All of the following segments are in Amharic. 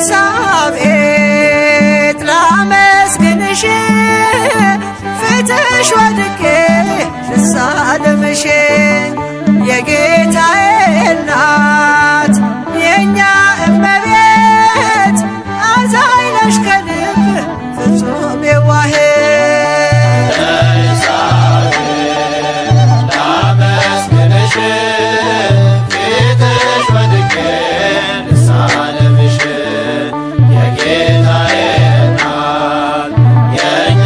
ኤልሳቤጥ ላመስግንሽ ፊትሽ ወድቄ ልሳለምሽ የጌታዬ እናት የእኛ እመቤት አዛኝ ነሽ ከልብ ፍጹም የዋህት ላመስግንሽ ፊትሽ ወድቄ ልሳለምሽ የጌታዬ እናት የእኛ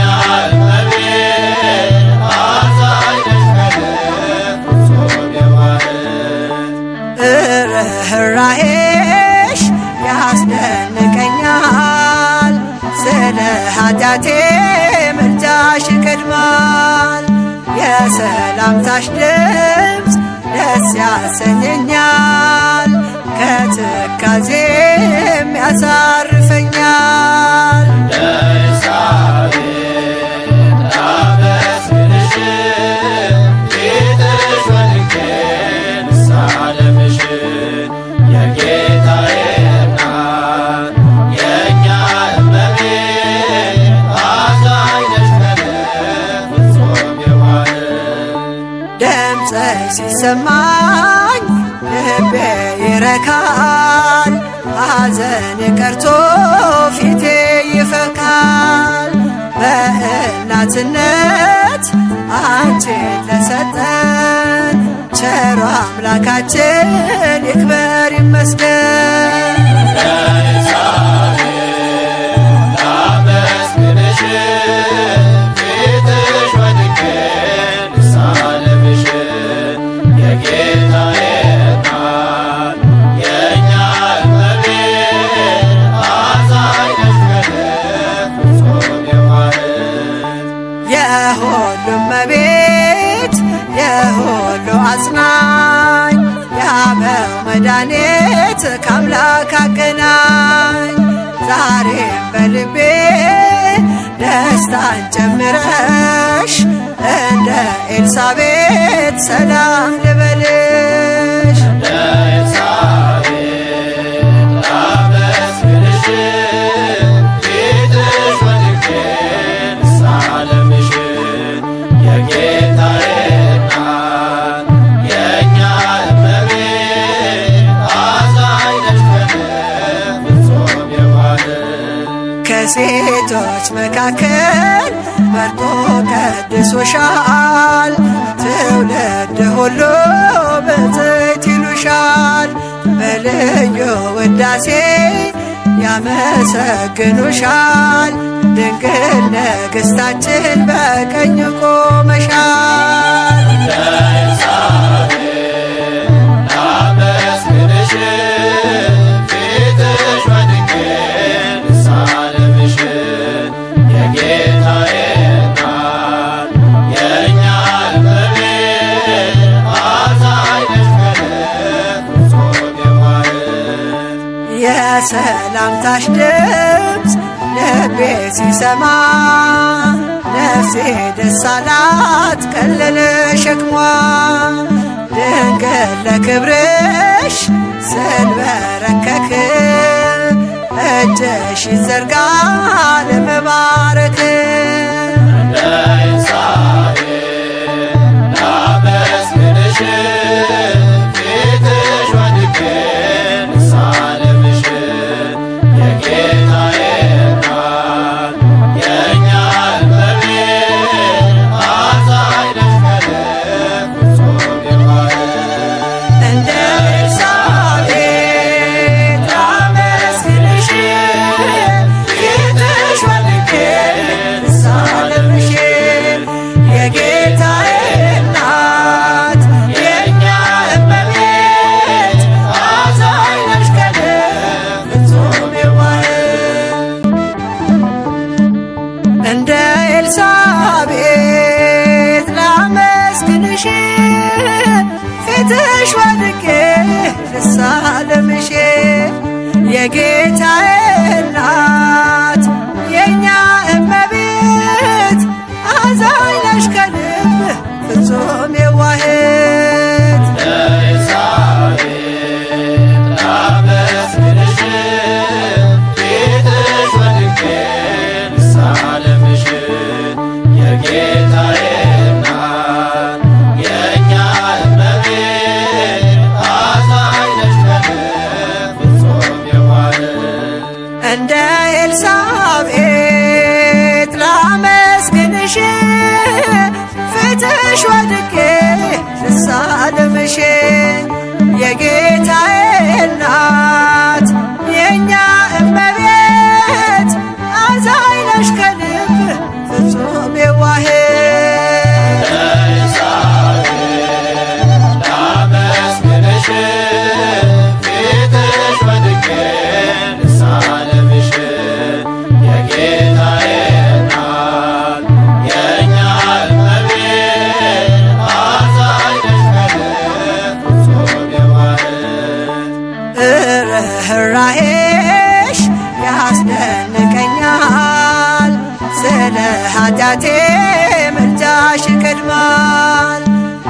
እመቤት አዛኝ ነሽ ከልብ ፍጹም የዋህት ርኅራኄሽ ያስደንቀኛል ስለ ኃጢአቴ ምልጃሽ ይቀድማል የሰላምታሽ ድምፅ ደስ ያሰኘኛል ከትካዜም ያሳርፈኛል ኤልሳቤጥ ላመስግንሽ ፊትሽ ወድቄ ልሳለምሽ የጌታዬ እናት የእኛ እመቤት አዛኝ ነሽ ከልብ ፍጹም የዋህት ድምፅሽ ሲሰማኝ ልቤ ይረካል ሐዘን ቀርቶ ፊቴ ይፈካል በእናትነት አንቺን ለሰጠን ቸሮ አምላካችን ይክበር ይመስገን ኤልሳቤጥ ላመስግንሽ ፊትሽ ወድቄ ልሳለምሽ የጌታዬ እናት የእኛ እመቤት አዛኝ ነሽ ከልብ ፍጹም የዋህት የሁሉ እመቤት የሁሉ አጽናኝ የአበው መድኃኒት ከአምላክ አገናኝ ዛሬም በልቤ ደስታን ጨምረሽ እንደ ኤልሳቤጥ ሰላም ልበልሽ ኤልሳቤጥ ላመስግንሽ ፊትሽ ወድቄ ልሳለምሽ የጌታዬ እናት የእኛ እመቤት አዛኝ ነሽ ከልብ ፍጹም የዋህት ከሴቶች መካከል መርጦ ቀድሶሻል ትውልድ ሁሉ ብፅዕት ይሉሻል በልዩ ውዳሴ ያመሰግኑሻል ድንግል ንግሥታችን በቀኝ ቆመሻል ኤልሳቤጥ ላመስግንሽ ፊትሽ ወድቄ ልሳለምሽ የጌታዬ እናት የእኛ እመቤት አዛኝ ነሽ ከልብ ፍጹም የዋህት የሰላምታሽ ድምፅ ልቤ ሲሰማ ነፍሴ ደስ አላት ቀለለ ሸክሟ ድንግል ለክብርሽ ስንበረከክ እጅሽ ይዘርጋ ለመባረክ ኤልሳቤጥ ላመስግንሽ ፊትሽ ወድቄ ልሳለምሽ የጌታዬ እናት የእኛ እመቤት አዛኝ ነሽ ከልብ ፍጹም የዋህት እንደ ኤልሳቤጥ ላመስግንሽ ፊትሽ ወድቄ ልሳለምሽ የጌታዬ እናት የእኛ እመቤት አዛኝ ነሽ ከልብ ፍጹም የዋህት እንደ ኤልሳቤጥ ላመስግንሽ ፊትሽ ወድቄ ልሳለምሽ የጌታዬ እናት የእኛ እመቤት አዛኝ ነሽ ከልብ ፍጹም የዋህት ኤልሳቤጥ ላመስግንሽ ርኅራኄሽ ያስደንቀኛል። ስለ ኃጢአቴ ምልጃሽ ይቀድማል።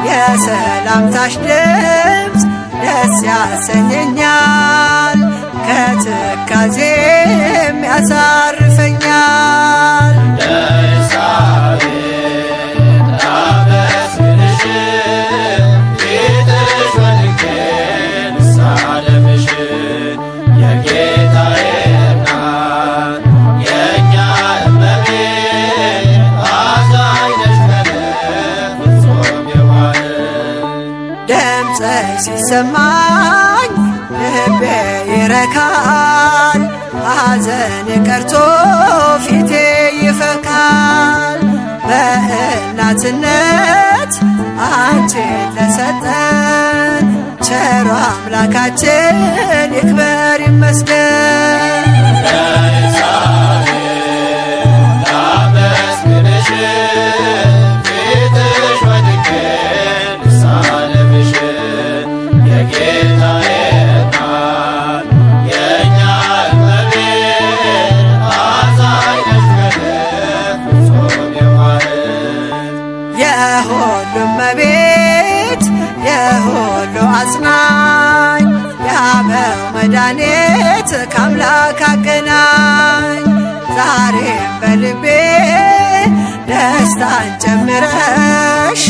የሰላምታሽ ድምፅ ደስ ያሰኘኛል። ከትካዜም ያሳርፈኛል። ሲሰማኝ ልቤ ይረካል። ሐዘን ቀርቶ ፊቴ ይፈካል። በእናትነት አንቺን ለሰጠን ቸሮ አምላካችን ይክበር ይመስገን። የሁሉም እመቤት የሁሉ አጽናኝ የአበው መድኃኒት ከአምላክ አገናኝ። ዛሬም በልቤ ደስታን ጨምረሽ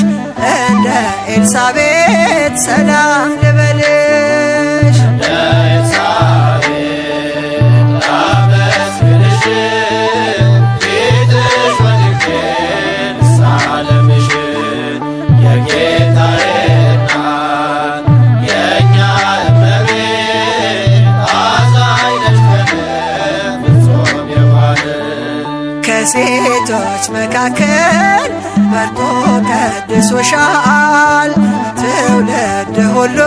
እንደ ኤልሳቤጥ ሰላም ልበልሽ። ከሴቶች መካከል መርጦ ቀድሶሻል። ትውልድ ሁሉ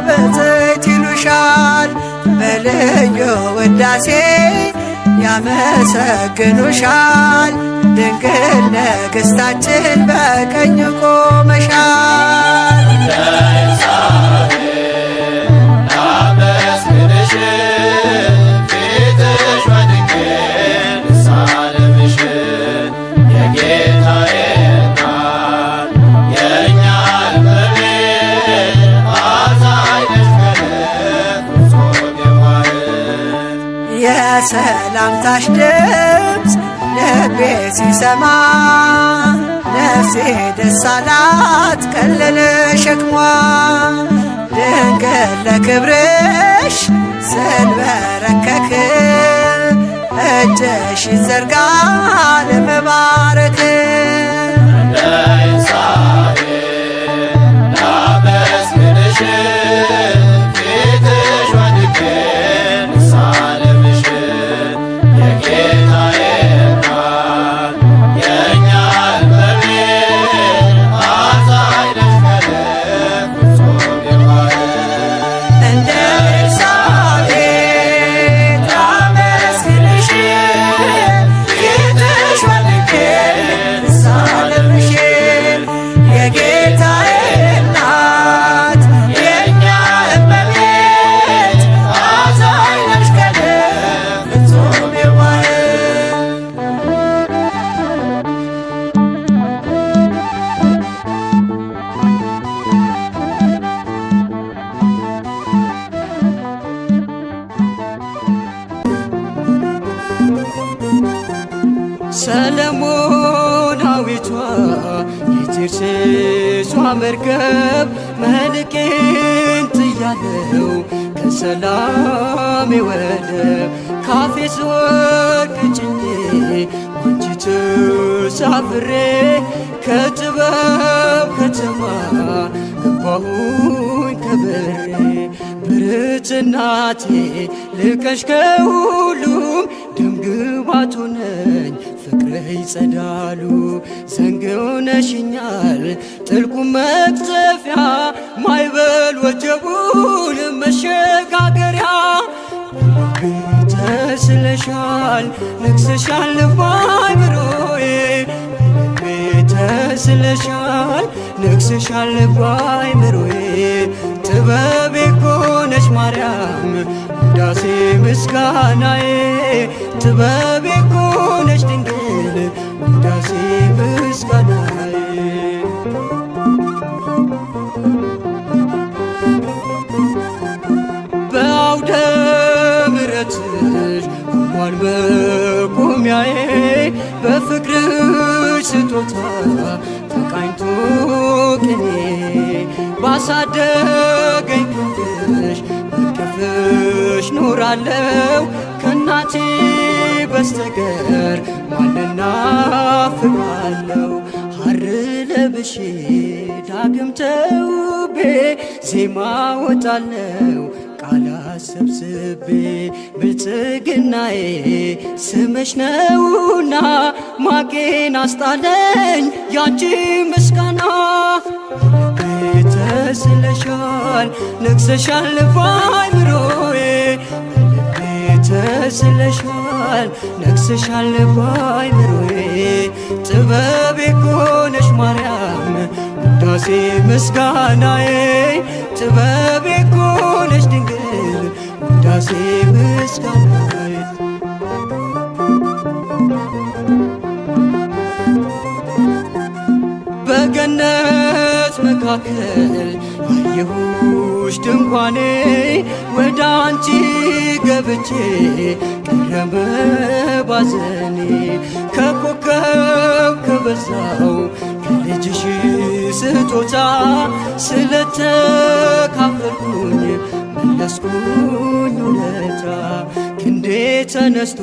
ብፅዕት ይሉሻል። በልዩ ውዳሴ ያመሰግኑሻል። ድንግል ንግሥታችን በቀኝ ቆመሻል። የሰላምታሽ ድምፅ ልቤ ሲሰማ ነፍሴ ደስ አላት ቀለለ ሸክሟ። ድንግል ለክብርሽ ስንበረከክ እጅሽ ይዘርጋ ለመባረክ። ሰለሞናዊቷ የቴርሴሷ መርከብ መልቄን ጥያለው ከሰላሜ ወደብ ካፌስ ወርቅ ጭኜ አንቺ ተሳፍሬ ከጥበብ ከተማ ገባሁኝ ከበሬ። ብርት እናቴ ልቀሽ ከሁሉም ደምግባቱ ነኝ ፍቅርህ ይጸዳሉ። ዘንግ ሆነሽኛል ጥልቁ መቅዘፊያ ማይበል ወጀቡን መሸጋገሪያ። ተስለሻል ነግሰሻል ባይምሮዬ ተስለሻል ነግሰሻል ባይምሮዬ ጥበቤ ኮነሽ ማርያም ውዳሴ ምስጋናዬ ጥበቤ ኮነሽ ድንግል ውዳሴ ምስጋናዬ በአውደ ምሕረትሽ ቆሟል መቆሚያዬ በፍቅርሽ ስጦታ ተቃኝቶ ቅኔ ባሳደገኝ ክንድሽ በቅፍሽ ኖራለው ከእናቴ በስተቀር ማንና ፍቃለው ሐር ለብሼ ዳግም ተውቤ ዜማ ወጣለው ቃላት ሰብስቤ ብልጽግናዬ ስምሽ ነውና ማቄን አስጣለኝ ያንቺ ምስጋና ተስለሻል ነግሰሻል በአእምሮዬ ተስለሻል ነግሰሻል በአእምሮዬ ጥበቤ ኮነሽ ማርያም ውዳሴ ምስጋናዬ ጥበቤ ኮነሽ ድንግል ውዳሴ ምስጋናዬ በገነት መካከል አየሁሽ ድንኳኔ ወደ አንቺ ገብቼ ቀረበ ባዘኔ ከኮከብ ከበዛው ከልጅሽ ስጦታ ስለተካፈልኩኝ መለስኩኝ ውለታ ክንዴ ተነስቶ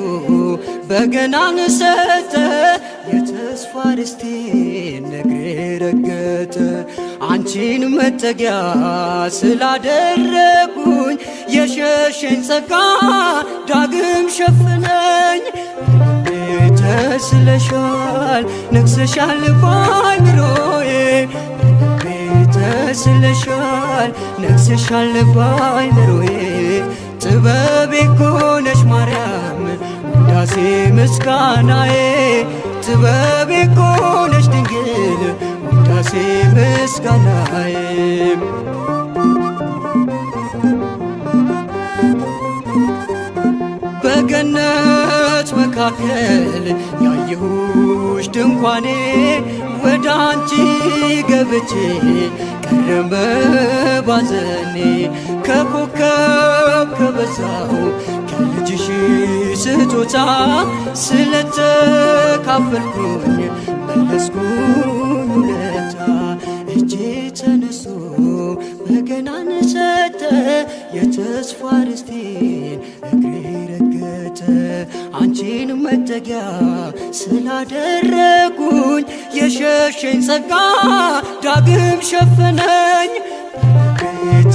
በገናን ሰጠ የተስፋ ርስቴን ነግሬ ረገጠ አንቺን መጠጊያ ስላደረጉኝ የሸሸኝ ጸጋ ዳግም ሸፍነኝ ተስለሻል ነግሰሻል በአእምሮዬ ተስለሻል ነግሰሻል በአእምሮዬ ጥበቤ ኮነሽ ማርያም ውዳሴ ምስጋናዬ ጥበቤ ኮነሽ ድንግል ውዳሴ ምስጋናዬ በገነት መካከል ያየሁሽ ድንኳኔ ወደ አንቺ ገብቼ ቀረበ ባዘኔ ከኮከብ ከበዛው ከልጅሽ ስጦታ ስለተካፈልኩኝ መለስኩኝ ውለታ እጄ ተነስቶ በገናን ሰጠ የተስፋ ርስቴን እግሬ ረገጠ አንቺን መጠጊያ ስላደረጉኝ የሸሸኝ ጸጋ ዳግም ሸፈነኝ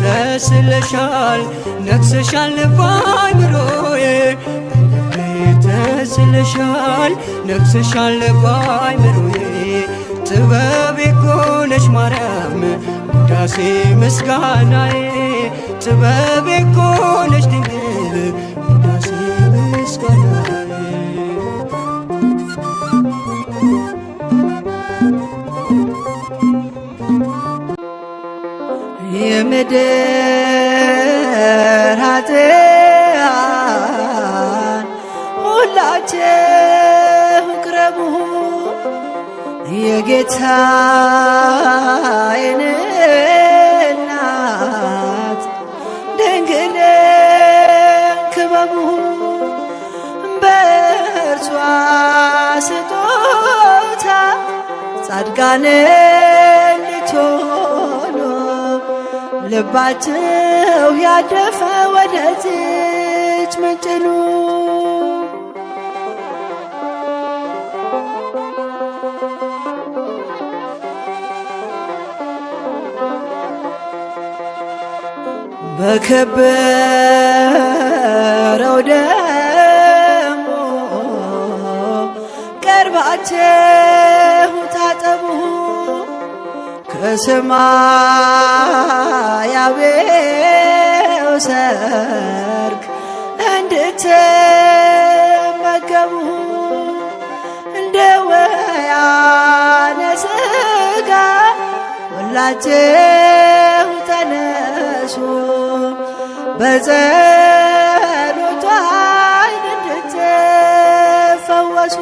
ተስለሻል ነግሰሻል በአእምሮዬ ተስለሻል ነግሰሻል በአእምሮዬ ጥበቤ ኮነሽ ማርያም ውዳሴ ምስጋናዬ ጥበቤ ኮነሽ ድንግል ውዳሴ ምስጋናዬ የምድር ኃጥአን ሁላችሁ ቅረቡ የጌታዬን እናት ድንግልን ክበቡ በእርሷ ስጦታ ጻድቃን እንድትሆኑ ልባችሁ ያደፈ ወደዚች ምንጭ ኑ በከበረው ደሙ ቀርባችሁ ታጠቡ ከሰማያዊው ሰርግ እንድትመገቡ እንደ ወያነ ሥጋ ሁላችሁ ተነሱ ታገሱ በጸሎቷ ኃይል እንድትፈወሱ።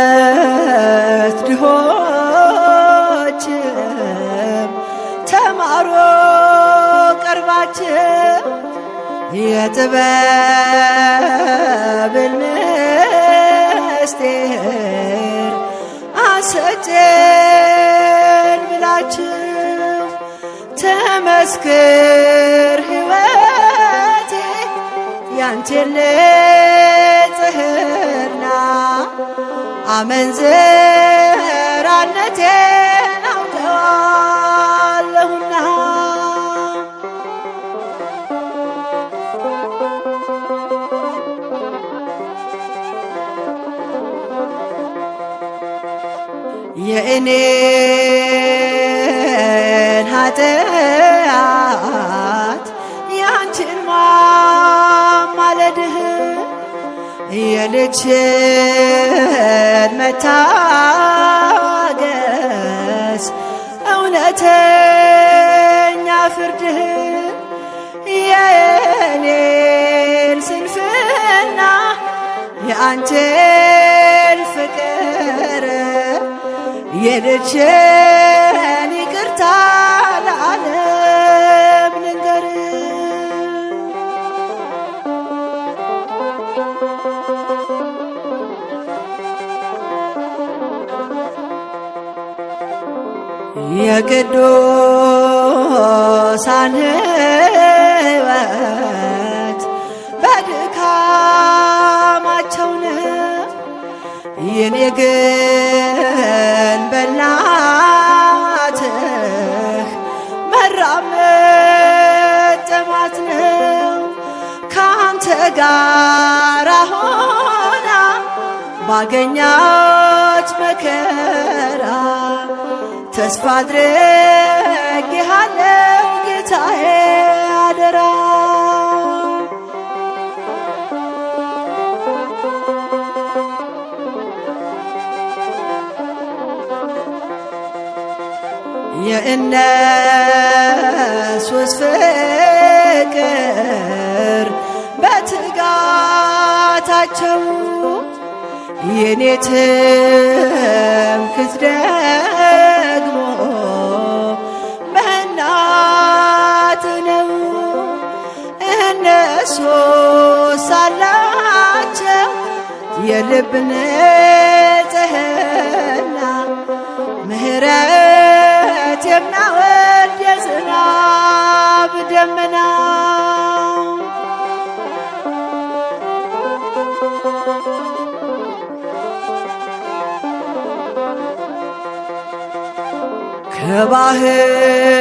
የእውቀት ድሆችም ተማሮ ቀርባችሁ የጥበብን ምስጢር አሰጭን ብላችሁ ተመስክር ሕይወቴ ያንቺን ንጽሕና አመንዝራነቴን አውቀዋለሁና። የእኔን ኃጢአት ያንቺን ማማለድህ የልጅሽን መታገስ እውነተኛ ፍርድህ የእኔን ስንፍና የአንቺን ፍቅር የልጅሽን ይቅርታ ለዓለም ልንገር። የቅዱሳን ሕይወት በድካማቸው ነው፣ የኔ ግን በእናትህ መራመድ ጥማት ነው። ከአንተ ጋር ሆና ባገኛት መከራ ተስፋ አድርጌሃለሁ ጌታዬ አደራ። የእነሱስ ፍቅር በትጋታቸው የኔ ትምክህት ደግሞ በእናት ነው። እነሱ ሳላቸው የልብ ንጽሕና ምሕረት የሚያወርድ የዝናብ ደመና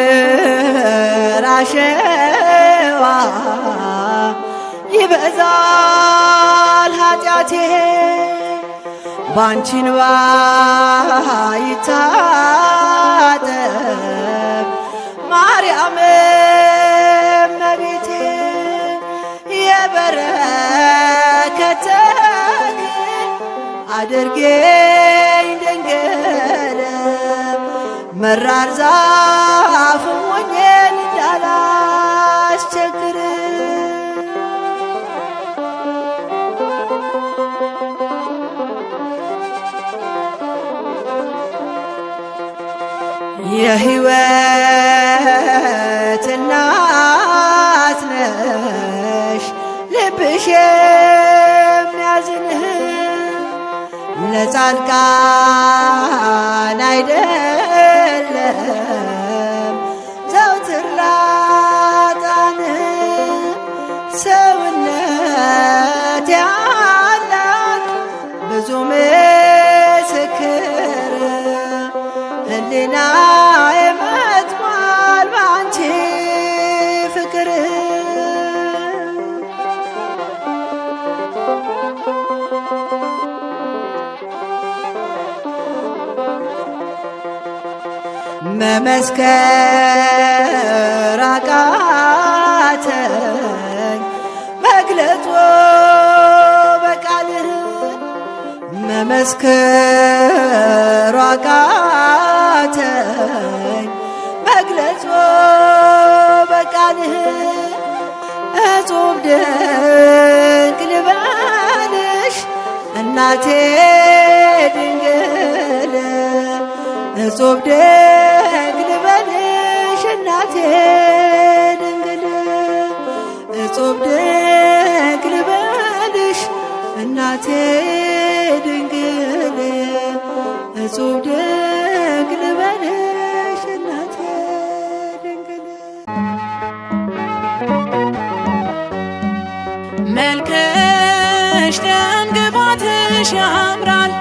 ከባህር አሸዋ ይበዛል ኃጢአቴ ባንቺ እንባ ይታጠብ ማርያም እመቤቴ የበረከት ተክል አድርጌኝ ድንግል መራር ዛፍ ሆኜን እንዳላስቸግር የሕይወት እናት ነሽ ልብሽ የሚያዝንህ ለጻድቃን አይደለም ዘውትር ላጣን ሰውነት ያላት ብዙ ምስክር ሕሊና የመጥቋል ባንቺ ፍቅር መመስከር አቃተኝ መግለጹ በቃልህ መመስከሩ አቃተኝ መግለጹ በቃልህ እጹብ ድንቅ ልበልሽ እናቴ ድንግል እጹብ ድንቅ ልበልሽ እናቴ ድንግል እጹብ ድንቅ ልበልሽ እናቴ ድንግል እጹብ ድንቅ ልበልሽ እናቴ ድንግል መልክሽ ደምግባትሽ ያምራል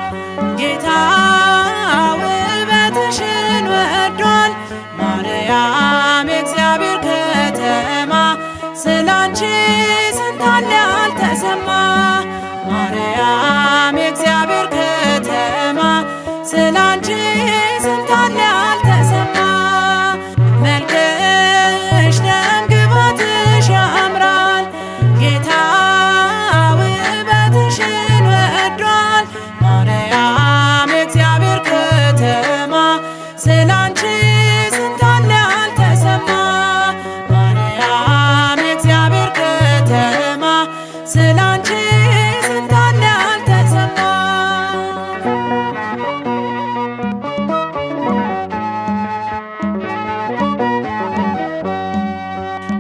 ጌታ ውበትሽን ወዷል ማርያም የእግዚአብሔር ከተማ ስላንቺ ስንታለ አልተሰማ ማርያም የእግዚአብሔር ከተማ ስላንቺ ስንታለ አልተሰማ መልክሽ ደምግባትሽ ያምራል ጌታ ውበትሽን ወዷል ማርያም የእግዚአብሔር ከተማ ስላንቺ ስንታለ አልተሰማ ማርያም የእግዚአብሔር ከተማ ስላንቺ ስንታለ አልተሰማ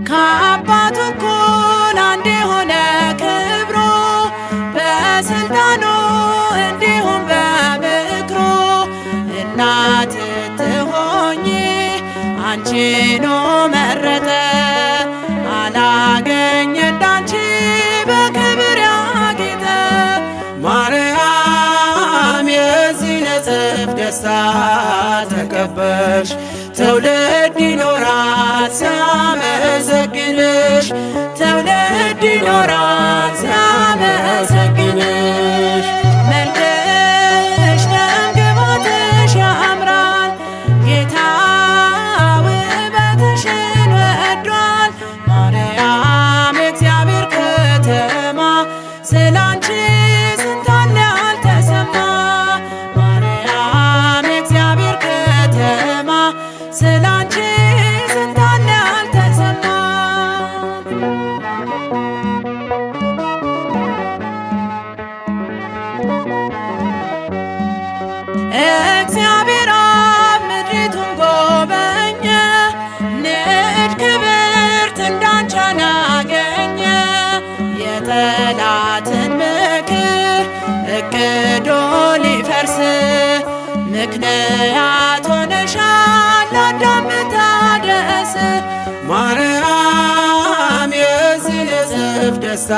ከአባቱ እኩል አንድ የሆነ ክብሩ በስልጣኑ እንዲሁም በምክሩ እናት ትሆኚ አንቺኑ መረጠ አላገኘ እንዳንቺ በክብር ያጌጠ ማርያም የዚህ ንጽሕት ደስታ ተቀበልሽ ትውልድ ይኖራል ሲያመሰግንሽ ትውልድ ይኖራል ሲያመሰግንሽ መልክሽ ደምግባትሽ ያምራል ጌታ ውበትሽን ወዷል ማርያም የእግዚአብሔር ከተማ ስላንቺ ስንታለ አልተሰማ ማርያም የእግዚአብሔር ከተማ ስላንቺ ስንታለ አልተሰማ እግዚአብሔር አብ ምድሪቱን ጎበኘ ንዕድ ክብርት እንዳንቺ አላገኘ የጠላትን ምክር እቅዶ ሊፈርስ ምክንያት ሆነሻል አዳም መታደስ ማርያም የዚህ ንጽሕት ደስታ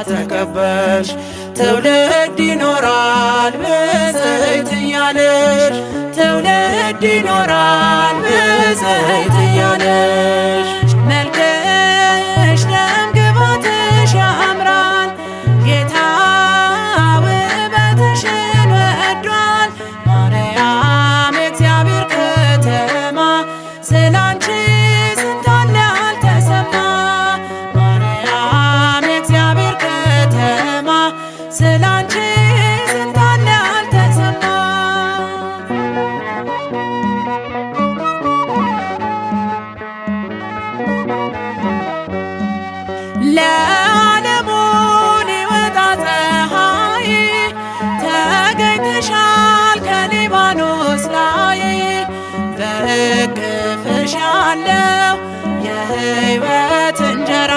ተቀበልሽ ትውልድ ይኖራል ብፅዕት እያለሽ ትውልድ ይኖራል ብፅዕት እያለሽ መልክሽ ደምግባትሽ ያምራል ጌታ ውበትሽን ወዷል ማርያም የእግዚአብሔር ከተማ ስላንቺ ስንታለ አልተሰማ ማርያም የእግዚአብሔር ከተማ ስላንቺ ስንታለ አልተሰማ ለዓለሙ ሊወጣ ፀሐይ ተገኝተሻል ከሊባኖስ ላይ በእቅፍሽ ያለው የሕይወት እንጀራ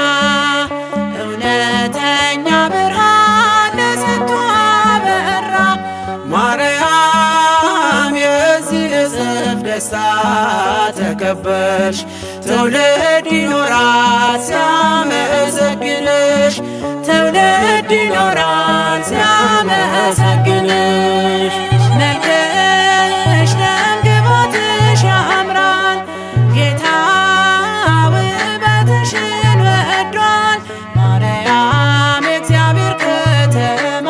እውነተኛ ብርሃን ለስንቱ አበራ ማርያም የዚህ ንጽሕት ደስታ ተቀበልሽ ትውልድ ይኖራል ሲያመሰግንሽ ትውልድ ይኖራል ሲያመሰግንሽ መልክሽ ደምግባትሽ ያምራል ጌታ ውበትሽን ወዷል ማርያም የእግዚአብሔር ከተማ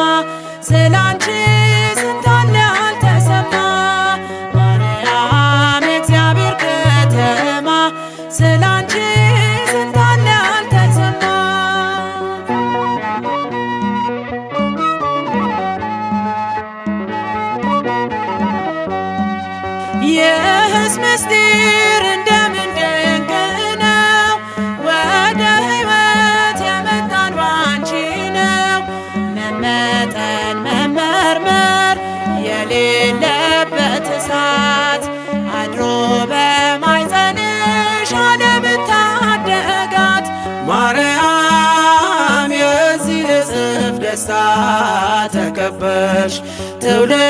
ስላንቺ ስንታለ አልተሰማ ማርያም የእግዚአብሔር ከተማ ስላንቺ ስንታለ አልተሰማ የልጅነትስ ምስጢር እንደምን ድንቅ ነው! ወደ ሕይወት የመጣን ባንቺ ነው። መመጠን መመርመር የሌለበት እሳት አድሮ በማኅፀንሽ ዓለምን ታደጋት። ማርያም የዚህ ንጽሕት ደስታ ተቀበልሽ፣ ትውልድ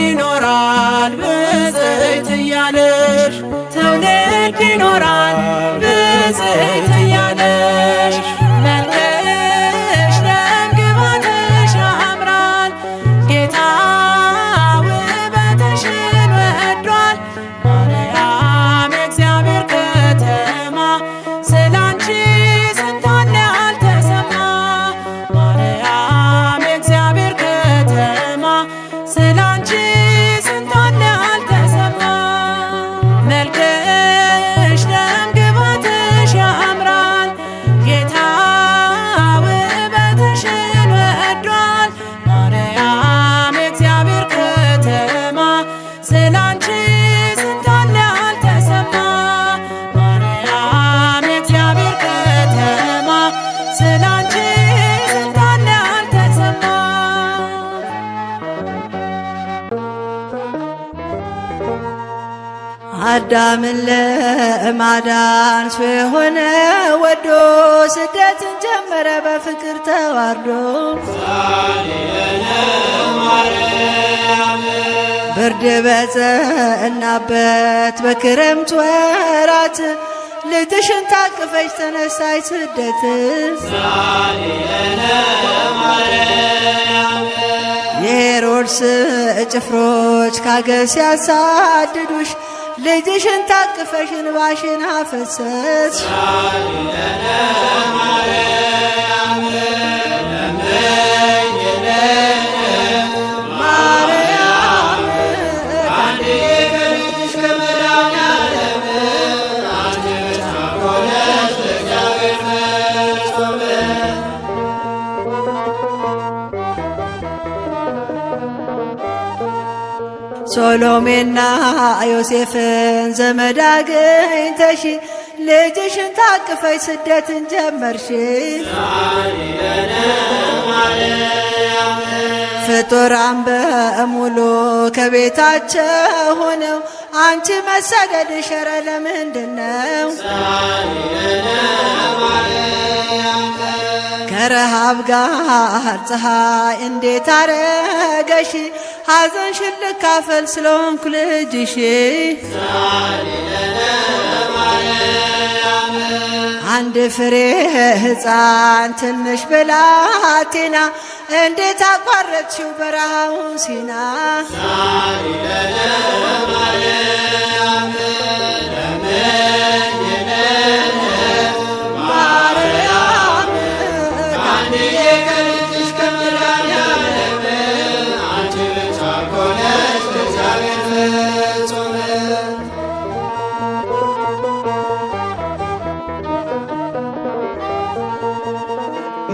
ይኖራል ብፅዕት እያለሽ፣ ትውልድ ይኖራል ብፅዕት እያለሽ። መልክሽ ደምግባትሽ ያምራል፣ ጌታ ውበትሽን ወዷል። ማርያም የእግዚአብሔር ከተማ ስላንቺ ስንት አለ ያልተሰማ። ማርያም የእግዚአብሔር ከተማ ስላንቺ ስንት አለ ያልተሰማ። መልክሽ ደምግባትሽ ያምራል፣ ጌታ ውበትሽን ወዷል። ማርያም የእግዚአብሔር ከተማ ስላንቺ ስንት አለ ያልተሰማ። ማርያም የእግዚአብሔር ከተማ ስላንቺ ስንት አለ ያልተሰማ። አዳምን ለማዳን ሰው የሆነ ወዶ ስደትን ጀመረ በፍቅር ተዋርዶ። ብርድ በጸናበት በክረምት ወራት ልጅሽን ታቅፈሽ ተነሳች ስደት። የሄሮድስ ጭፍሮች ካገር ሲያሳድዱሽ ልጅሽን ታቅፈሽ እንባሽን አፈሰስሽ። ሶሎሜና ዮሴፍን ዘመድ አግኝተሽ ልጅሽን ታቅፈሽ ስደትን ጀመርሽ። ፍጡራን በሙሉ ከቤታቸው ሆነው አንቺ መሰደድሽ ኧረ ለምንድነው? ከረሃብ ጋር ፀሐይ እንዴት አረገሽ? ሐዘንሽን ልካፈል ስለሆንኩ ልጅሽ። አንድ ፍሬ ሕፃን ትንሽ ብላቴና እንዴት አቋረጥሽው በረሃውን ሲና?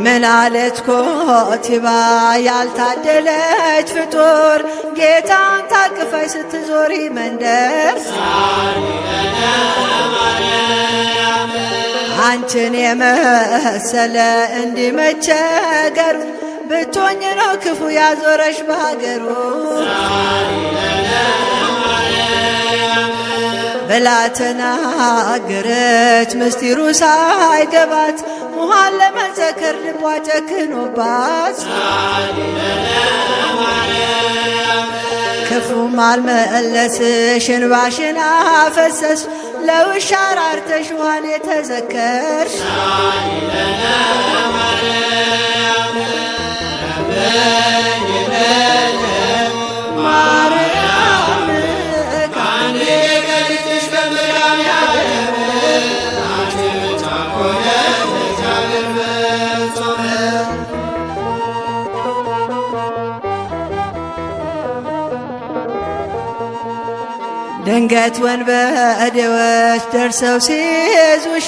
ምናለት ኮቲባ ያልታደለች ፍጡር ጌታን ታቅፈሽ ስትዞሪ መንደር። አንቺን የመሰለ እንዲመቸገሩ ብቶኝ ነው ክፉ ያዞረሽ በሀገሩ። ብላ ተናገረች ምስጢሩ ሳይገባት ውሃን ለመዘከር ልቧ ጨክኖባት። ክፉም አልመለስሽ እንባሽን አፈሰስሽ ለውሻ ራርተሽ ውሃን የተዘከርሽ። ማርያም ከአንዴ ከልጅሽ ከመድኃኒዓለም አንቺ ብቻ ሆነሽ ለእግዚአብሔር ፍጹም። ድንገት ወንበዴዎች ደርሰው ሲይዙሽ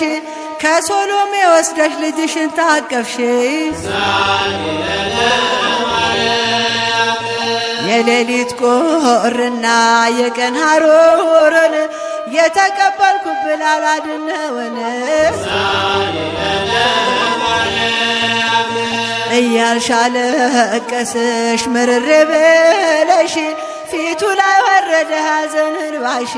ከሶሎሜ ወስደሽ ልጅሽን ታቀፍሽ። የሌሊት ቁርና የቀን ሐሩርን የተቀበልኩብን አላድነውን እያልሽ አለቀስሽ ምርር ብለሽ ፊቱ ላይ ወረደ ሐዘን እንባሽ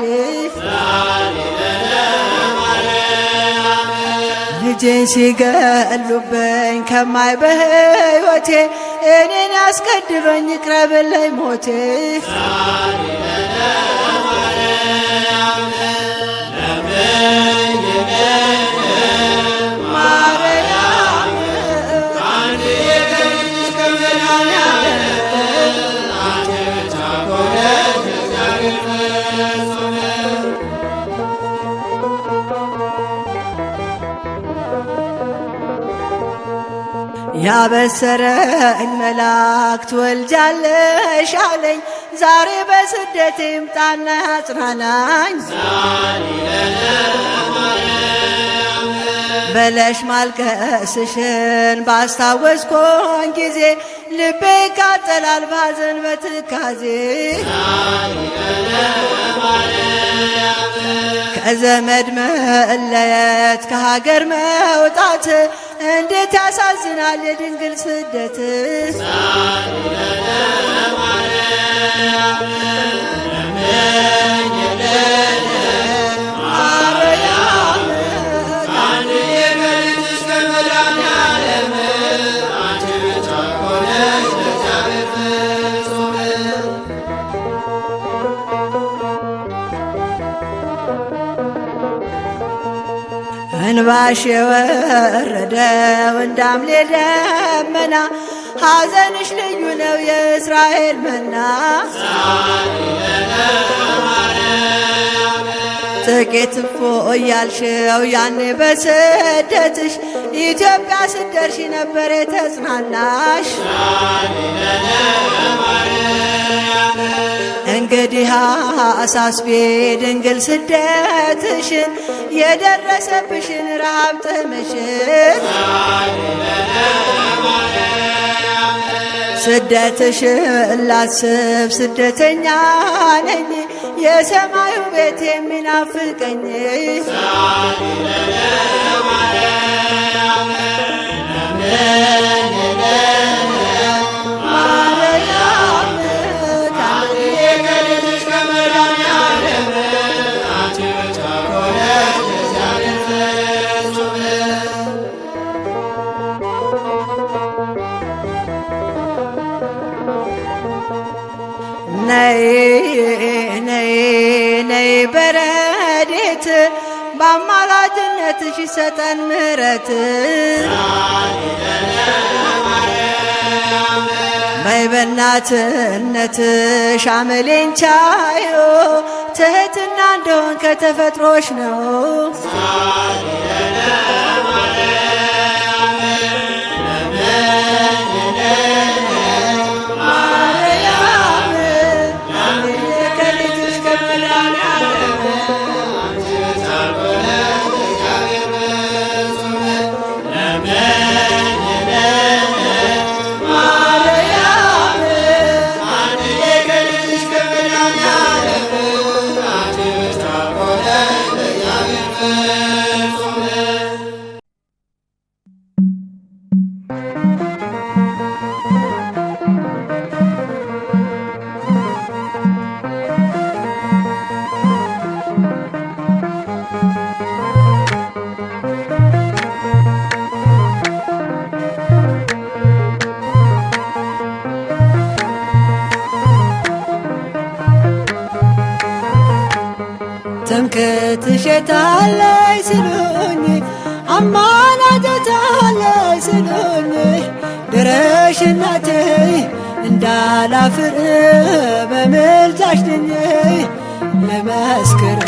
ልጄን ሲገሉብኝ ከማይ በሕይወቴ እኔን ያስቀድመኝ ይቅረብልኝ ሞቴ ያበሰረኝ መልአክ ትወልጃለሽ አለኝ ዛሬ በስደት ይምጣና ያጽናናኝ በለሽ ማልቀስሽን ባስታወስኮኝ ጊዜ ልቤ ይቃጠላል ባዘን በትካዜ ከዘመድ መለየት ከሀገር መውጣት እንዴት ያሳዝናል የድንግል ስደት እንባሽ የወረደው እንዳምሌ ደመና ሐዘንሽ ልዩ ነው የእስራኤል መና ጥቂት እፎ እያልሽው ያኔ በስደትሽ ኢትዮጵያ ስደርሺ ነበር የተጽናናሽ እንግዲህ አሳስቤ ድንግል ስደትሽን የደረሰብሽን ረሃብ ጥምሽን ስደትሽን ላስብ ስደተኛ ነኝ የሰማዩ ቤት የሚናፍቀኝ ነይ ነይ ነይ በረድኤት በአማላጅነትሽ ይሰጠን ምሕረት በይ በእናትነትሽ አመሌን ቻዮ ትሕትና እንደሆን ከተፈጥሮሽ ነው ትምክህትሽ የታለይ ስሉኝ አማላጅታለይ ስሉኝ ድረሽ እናቴ እንዳላፍር በምልጃሽ ድኜ ልመስክር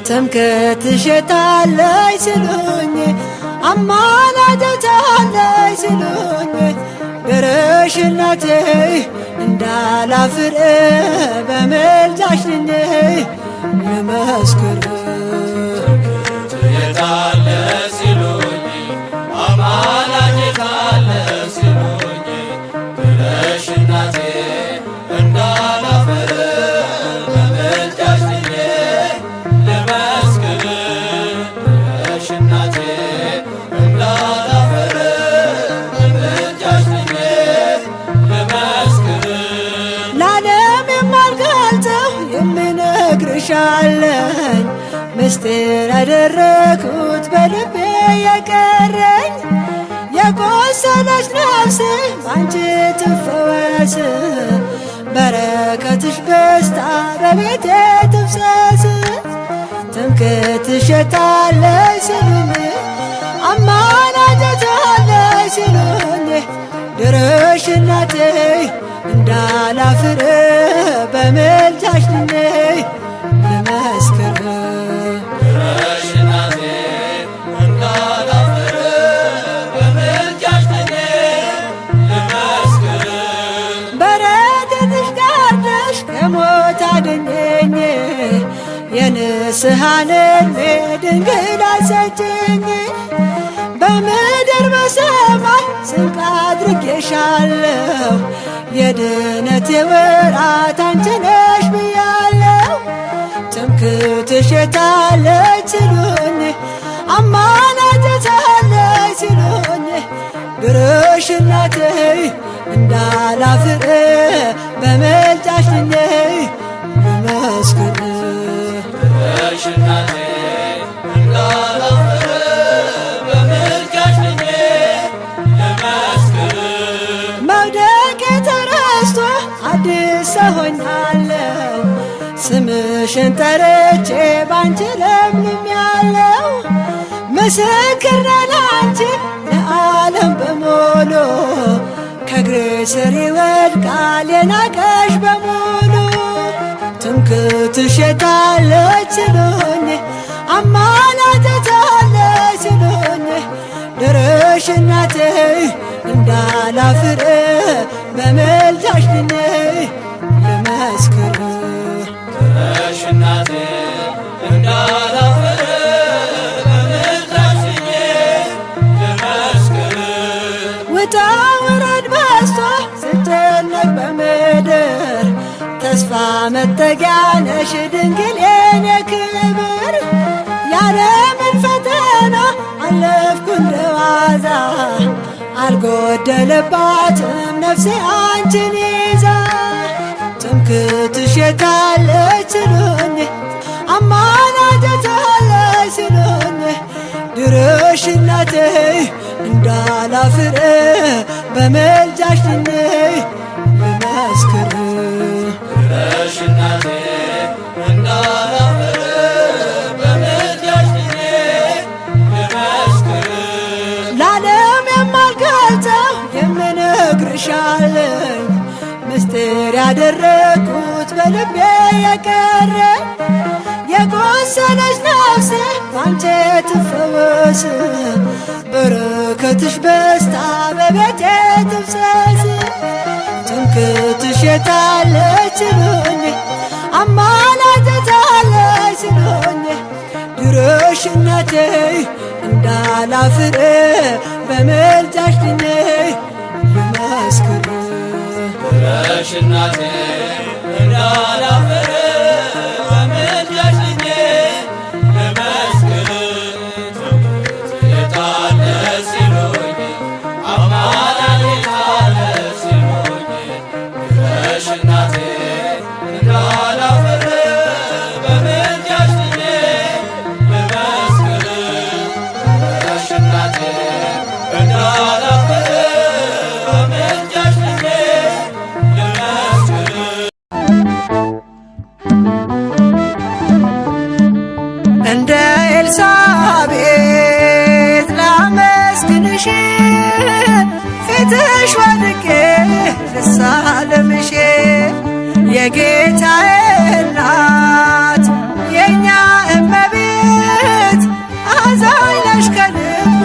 ትምክህትሽ የታለይ ስሉኝ አማላጅታለች ሲሉኝ ድረሽ እናቴ እንዳላፍር በምልጃሽ ድኜ ልመስክር። የታለ ሲሉኝ አማላጅታለ ሲሉኝ ድረሽ እናቴ እንዳላፍር በምልጃሽ ድኜ ልመስክር። ድረሽ እናቴ እንዳላፍር በምልጃሽ ድኜ ልመስክር። ለዓለም የማልገልጸው የምነግርሻለኝ ምስጢር ያደረኩት በልቤ የቀረኝ የቆሰለች ነፍሴ ባንቺ ትፈወስ በረከትሽ በስታ በቤቴ ትፍሰስ። ትምክህትሽ የታለች ሲሉኝ አማላጅታለች ሲሉኝ ድረሽ እናቴ እንዳላፍር በምልጃሽ ድኜ ልመስክር። ድረሽ እናቴ እንዳላፍር በምልጃሽ ድኜ ልመስክር። በረከትሽ ጋርደሽ ከሞት አድኜኝ የንስሐን ዕድሜ ድንግል አሰጭኝ። በምድር በሰማይ ስንቅ አድርጌሻለሁ የድነቴ ወራት አንቺ ነሽ ብያለሁ። ትምክህትሽ የታለች ሲሉኝ አማላጅታለች ሲሉኝ ድረሽ እናቴ እንዳላፍር በምልጃሽ ድኜ ልመስክር። ድረሽ እናቴ እንዳላፍር በምልጃሽ ድኜ ልመስክር። መውደቄ ተረስቶ አዲስ ሰው ሆኛለሁ ስምሽን ጠርቼ ባንቺ ለምልሜያለሁ። ምስክር ነኝ ላንቺ ለዓለም በሙሉ ከእግሬ ስር ይወድቃል የናቀሽ በሙሉ። ትምክህትሽ የታለች ሲሉኝ አማላጅታለች ሲሉኝ ድረሽ እናቴ እንዳላፍር በምልጃሽ ድኜ ልመስክር። ድረሽ እናቴ እንዳላፍር በምልጃሽ ድኜ ልመስክር። ውጣ ውረድ በዝቶ ስጨነቅ በምድር ተስፋ መጠጊያ ነሽ ድንግል የኔ ክብር። የዓለምን ፈተና አለፍኩ እንደዋዛ አልጎደለባትም ነፍሴ አንቺን ይዛ። ትምክህትሽ የታለች ሲሉኝ አማላጅታለች ሲሉኝ ድረሽ እናቴ እንዳላፍር በምልጃሽ ድኜ ልመስክር። ድረሽ እናቴ እንዳላፍር በምልጃሽ ድኜ ልመስክር። ለዓለም የማልገልጸው የምነግርሻለኝ ምስጢር ያደረኩት በልቤ የቀረኝ የቆሰለች ነፍሴ ባንቺ ትፈወስ በረከትሽ በስታ በቤቴ ትፍሰስ። ትምክህትሽ የታለች ሲሉኝ አማላጅታለች ሲሉኝ ድረሽ እናቴ እንዳላፍር በምልጃሽ ድኜ ልመስክር። ድረሽ እናቴ እንዳላፍር በምልጃሽ ድኜ ልመስክር። ትምክህትሽ የታለች ሲሉኝ አማላጅታለች ሲሉኝ ድረሽ እናቴ እንዳላፍር በምልጃሽ ድኜ ልመስክር። ድረሽ እናቴ እንዳላፍር በምልጃሽ ድኜ ልመስክር። እንደ ኤልሳቤጥ ላመስግንሽ ፊትሽ ወድቄ ልሳለምሽ የጌታዬ እናት የእኛ እመቤት አዛኝ ነሽ ከልብ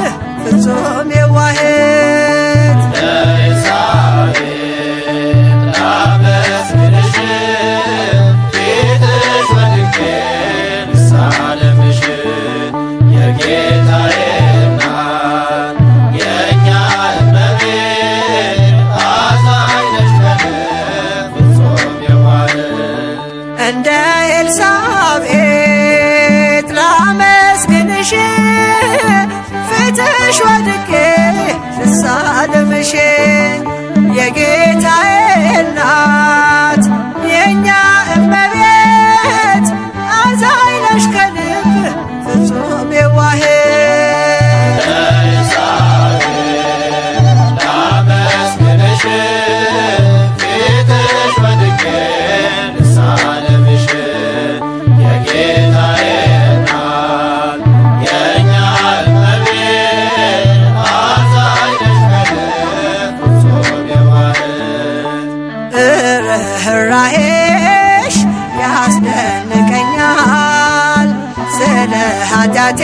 ከኃጢአቴ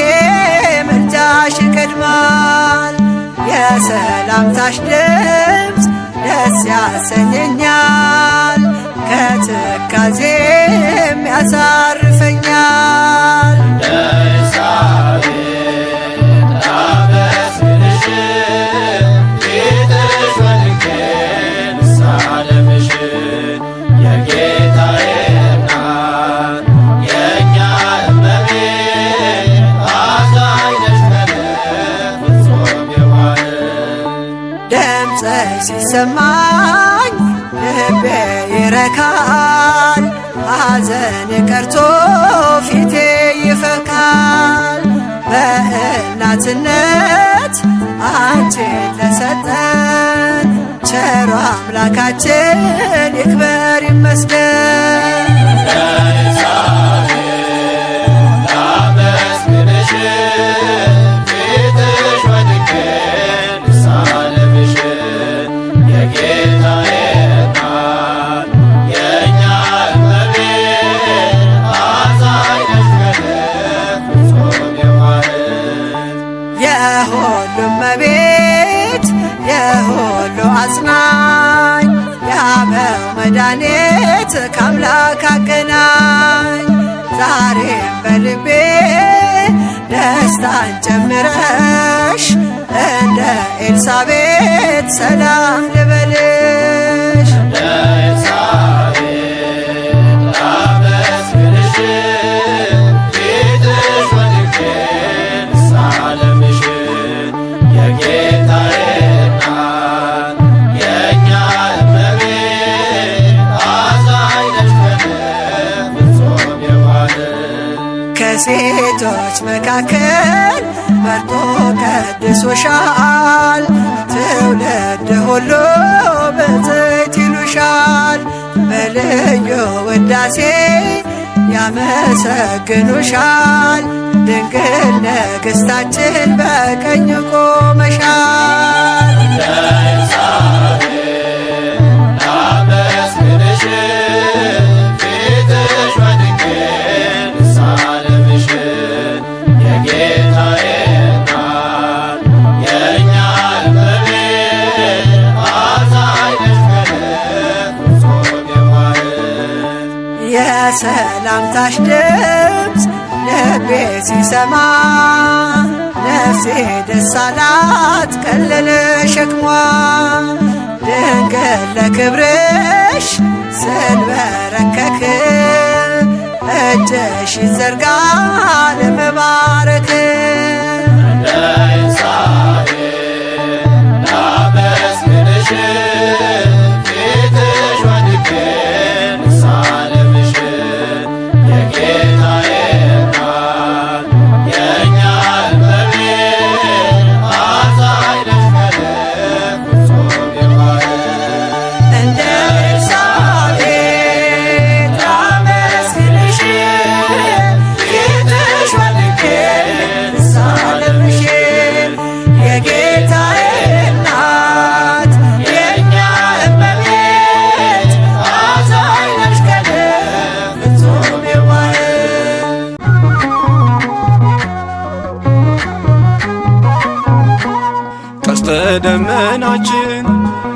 ምልጃሽ ይቀድማል። የሰላምታሽ ድምፅ ደስ ያሰኘኛል፣ ከትካዜም ያሳርፈኛል። ሲሰማኝ ልቤ ይረካል፣ ሐዘን ቀርቶ ፊቴ ይፈካል። በእናትነት አንቺን ለሰጠን ቸሮ አምላካችን ይክበር ይመስገን። የሁሉም እመቤት የሁሉ አጽናኝ የአበው መድኃኒት ከአምላክ አገናኝ። ዛሬም በልቤ ደስታን ጨምረሽ እንደ ኤልሳቤጥ ሰላም ልበልሽ። ከሴቶች መካከል መርጦ ቀድሶሻል፣ ትውልድ ሁሉ ብፅዕት ይሉሻል። በልዩ ውዳሴ ያመሰግኑሻል፣ ድንግል ንግሥታችን በቀኝ ቆመሻል። የሰላምታሽ ድምፅ ልቤ ሲሰማ ነፍሴ ደስ አላት ቀለለ ሸክሟ። ድንግል ለክብርሽ ስንበረከክ እጅሽ ይዘርጋ ለመባረክ። ደመናችን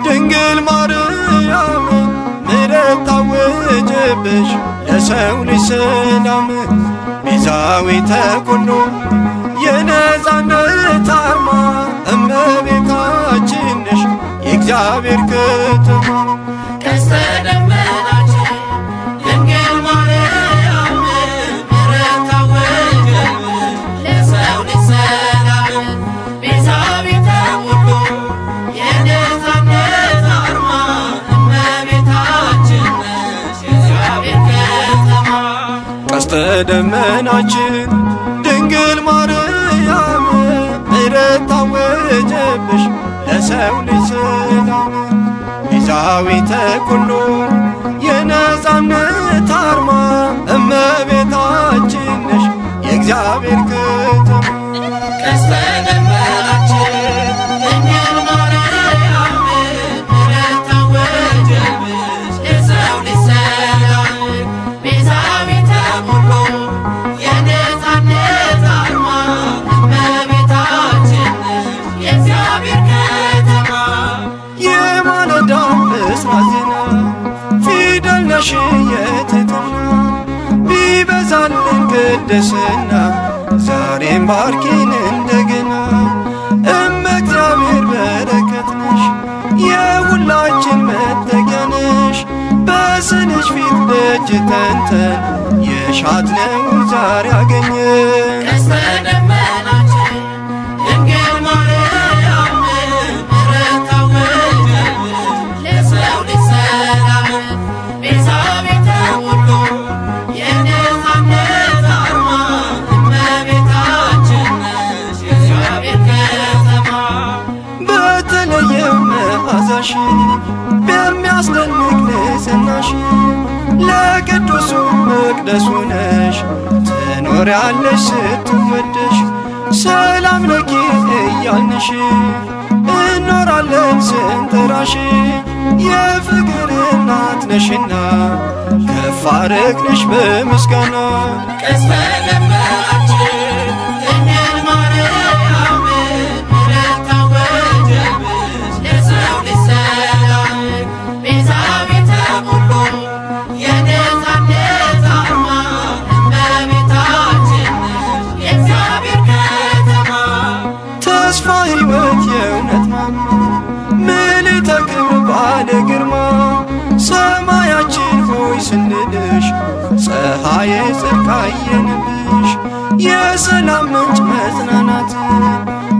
ድንግል ማርያም ምሕረት ታወጀብሽ ለሰው ልጅ ሰላም። ቤዛዊተ ኩሉ የነፃነት አርማ እመቤታችን ነሽ የእግዚአብሔር ከተማ። ቀስተ ደመናችን ድንግል ማርያም ምሕረት ታወጀብሽ ለሰው ልጅ ሰላም። ቤዛዊተ ኩሉ የነፃነት አርማ እመቤታችን ነሽ የእግዚአብሔር ከተማ። ቀስተ ደመናችን ድንግል ማርያም ምሕረት ታወጀብሽ ለሰው ልጅ ሰላም። ቤዛዊተ ኩሉ የነፃነት አርማ እመቤታችን ነሽ የእግዚአብሔር ከተማ። ቀስተ ደመናችን ድንግል ማርያም ምሕረት ታወጀብሽ ለሰው ልጅ ሰላም። ቤዛዊተ ኩሉ የነፃነት አርማ ይመለስና ዛሬም ባርኪን እንደገና። እመ እግዚአብሔር በረከት ነሽ የሁላችን መጠጊያ ነሽ። በስንሽ ፊት ደጅ ተንተን የሻትነው ዛሬ አገኘን። ቀስተ ደመናችን ድንግል ማርያም ምሕረት ታወጀብሽ ለሰው ልጅ ሰላም ቤዛዊተ ሁሉ የነፃነት አርማ እመቤታችን ነሽ የእግዚአብሔር ከተማ። በተለየው መዓዛሽ በሚያስደንቅ ንጽሕናሽ ለቅዱሱ መቅደሱ ነሽ ትኖሪያለሽ ስትወደሽ። ሰላም ለኪ እያልንሽ እኖራለን ስንጠራሽ። የፍቅር እናት ነሽና ከፍ አረግንሽ በምስጋና። ቀስተ ደመናችን ድንግል ማርያም ምሕረት ታወጀብሽ ለሰው ልጅ ሰላም ቤዛዊተ ሁሉ የነፃነት አርማ እመቤታችን ነሽ የእግዚአብሔር ከተማ። ተስፋ ሕይወት የእውነት ማማ ምልዕተ ክብር ባለ ግርማ። ሰማያችን ሆይ ስንልሽ ፀሐየ ጽድቅ አየንብሽ። የሰላም ምንጭ መጽናናት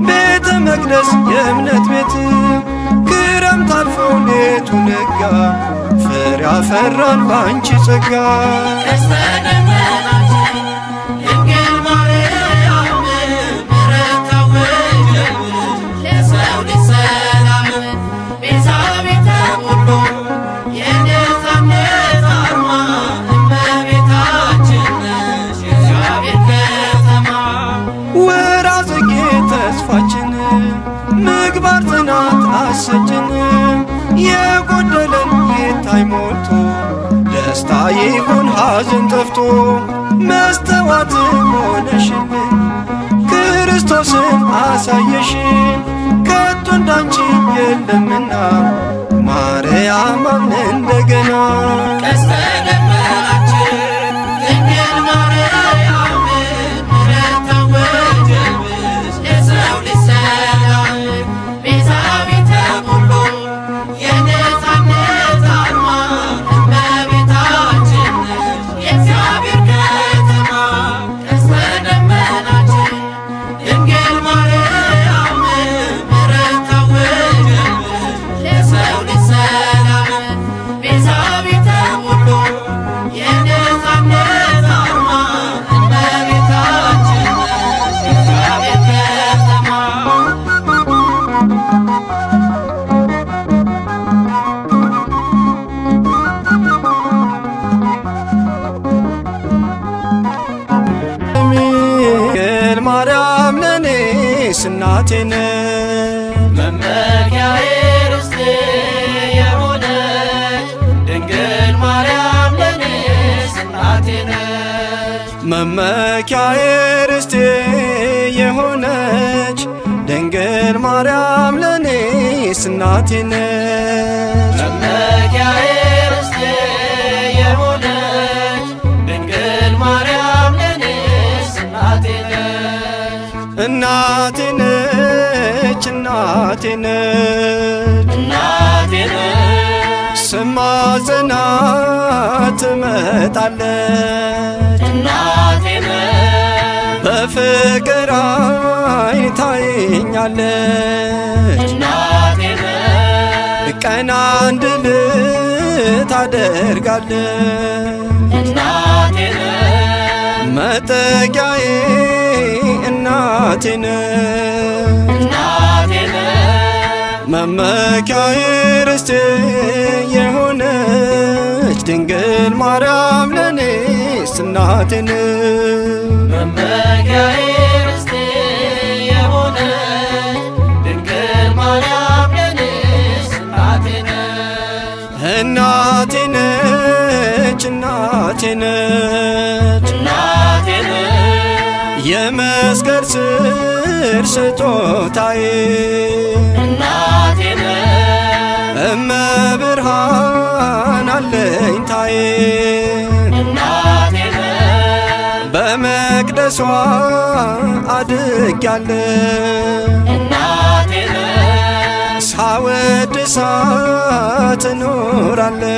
ቤተ መቅደስ የእምነት ቤት። ክረምት አልፎ ሌቱ ነጋ ፍሬ አፈራን ባንቺ ጸጋ። ቀስተ ደመናችን ድንግል ማርያም ምሕረት ታወጀብሽ ለሰው ልጅ ሰላም ቤዛዊተ ሁሉ የነፃነት አርማ እመቤታችን ነሽ የእግዚአብሔር ከተማ። ወራዝጌ ተስፋችን ምግባር ጽናት አሰጭን። የጎደለን ይታይ ሞልቶ ደስታ ይሁን ሐዘን ጠፍቶ። መስተዋት ሆነሽልን ክርስቶስን አሳየሽን። ከቶ እንዳንቺ የለምና ማርያም አምን እንደገና። ቀስተ ደመናችን ድንግል ማርያም ምሕረት ታወጀብሽ ለሰው ልጅ ሰላም ቤዛዊተ ሁሉ የነፃነት አርማ እመቤታችን ነሽ የእግዚአብሔር ከተማ። ቀስተ ደመናችን ድንግል ማርያም ምሕረት ታወጀብሽ ለሰው ልጅ ሰላም ቤዛዊተ ሁሉ የነፃነት አርማ እመቤታችን ነሽ የእግዚአብሔር ከተማ። ድንግል ማርያም ለኔስ እናቴ ነሽ። መመኪያዬ ርስቴ የሆነች ድንግል ማርያም ለኔስ እናቴ ነች። መመኪያዬ ርስቴ የሆነች ድንግል ማርያም ለኔስ እናቴ ነች። መመኪያዬ ርስቴ የሆነች ድንግል ማርያም ለኔስ እናቴ ነች። እናቴ ነች እናቴ ነች እናቴ ነች ስማጽናት ትመጣለች። እናቴ ነች በፍቅር ዓይን ታየኛለች። እናቴ ነች ቀና እንድል ታደርጋለች። እናቴ ነች መጠጊያዬ እናቴ ነች። እናቴ ነች መመኪያዬ ርስቴ የሆነች ድንግል ማርያም ለኔስ እናቴ ነች። መመኪያዬ ርስቴ የሆነች ድንግል ማርያም ለኔስ እናቴ ነች። እናቴ ነች እናቴ ነች እናቴ ነች የመስቀል ስር ስጦታዬ እናቴ ነች እመብርሃን አለኝታዬ እናቴ ነች በመቅደስ በመቅደሷ አድጌያለሁ እናቴ ነሽ ሳወድሳት እኖራለሁ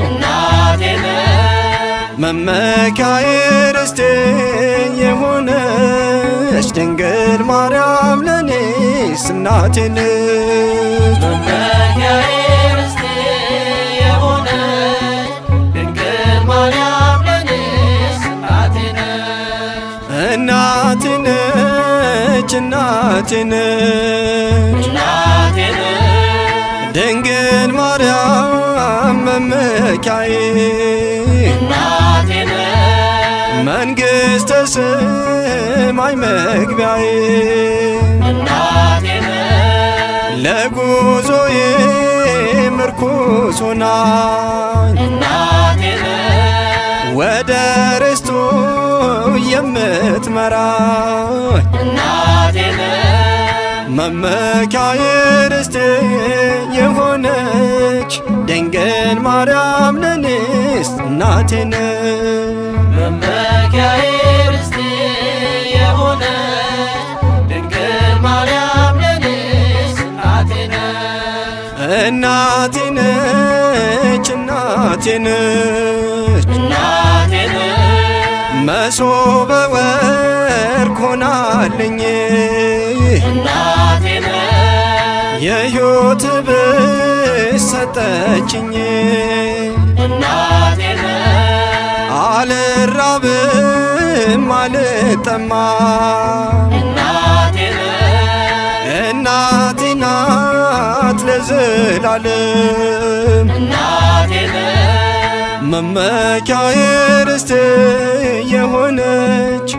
እናቴ ነሽ መመኪያዬ ርስቴ የሆነች ድንግል ማርያም ለኔስ እናቴ ነች። መመኪያዬ ርስቴ የሆነች ድንግል ማርያም ለኔስ እናቴ ነሽ እናቴ ነች እናቴ ነች እናቴ ነሽ ድንግል ማርያም መመኪያዬ እናቴ ነሽ መንግሥተ ሰማይ መግቢያዬ እናቴ ነሽ ለጉዞዬ ምርኩስ ሆናኝ እናቴ ነሽ ወደ ርስቱ የምትመራኝ እናቴ ነሽ መመኪያዬ ርስቴ የሆነች ድንግል ማርያም ለኔስ እናቴ ነች። መመኪያዬ ርስቴ የሆነች ድንግል ማርያም ለኔስ እናቴ ነሽ እናቴ ነች እናቴ ነች እናቴ ነሽ መሶበ ወርቅ ሆናልኝ እናቴ ነሽ የሕይወት ብስ ሰጠችኝ እናቴ ነሽ አልራብም አልጠማም እናቴ ነሽ እናቴ ናት ለዘላለም እናቴ ነሽ መመኪያዬ ርስቴ የሆነች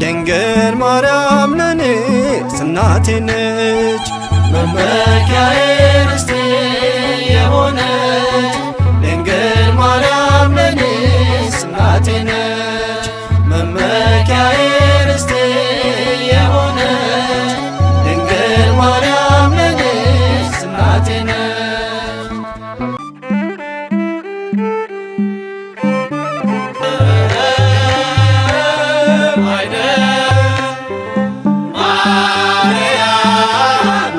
ድንግል ማርያም ለኔስ እናቴ ነች። መመኪያዬ ርስቴ የሆነች ድንግል ማርያም ለኔስ እናቴ ነች መመኪያዬ ርስቴ የሆነች ድንግል ማርያም ለኔስ እናቴ ነች ማርያም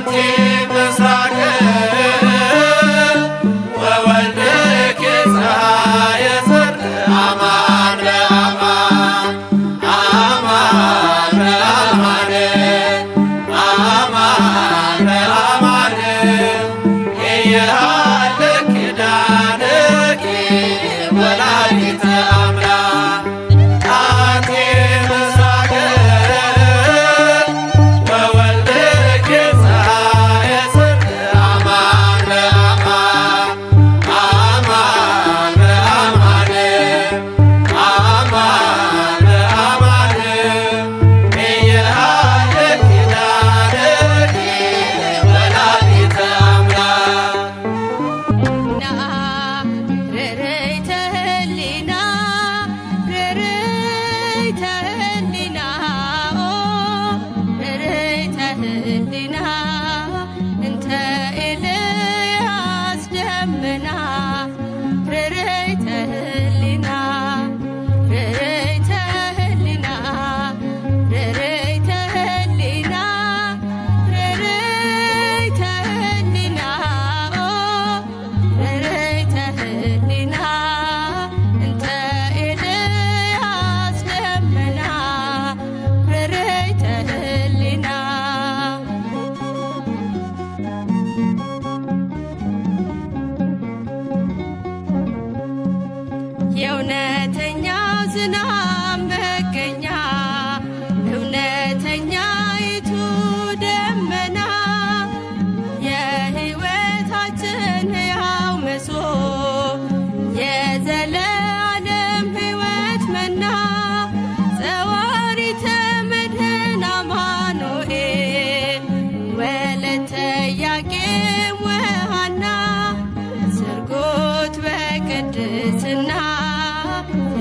አንቲ ምስራቅ ወወልድኪ ፀሐየ ጽድቅ አማን በአማን አማን በአማን አማን በአማን ኢየሃልቅ ኪዳንኪ ወላዲተ አምላክ አንቲ ምስራቅ ወወልድኪ ፀሐየ ጽድቅ አማን በአማን አማን በአማን አማን በአማን ኢየሃልቅ ኪዳንኪ ወላዲተ አምላክ ርርይተ ህሊና ርርይተ ህሊና ርርይተ ህሊና እንተ ኤልያስ ደመና ርርይተ ህሊና ርርይተ ህሊና ርርይተ ህሊና ርርይተ ህሊና ርርይተ ህሊና እንተ ኤልያስ ደመና ርርይተ ህሊና የእውነተኛው ዝናብ መገኛ እውነተኛይቱ ደመና የሕይወታችን ሕያው መሶብ የዘለዓለም ሕይወት መና ጸዋሪተ መድኅን አማኑኤል ወለተ ኢያቄም ወሐና ስርጉት በቅድስና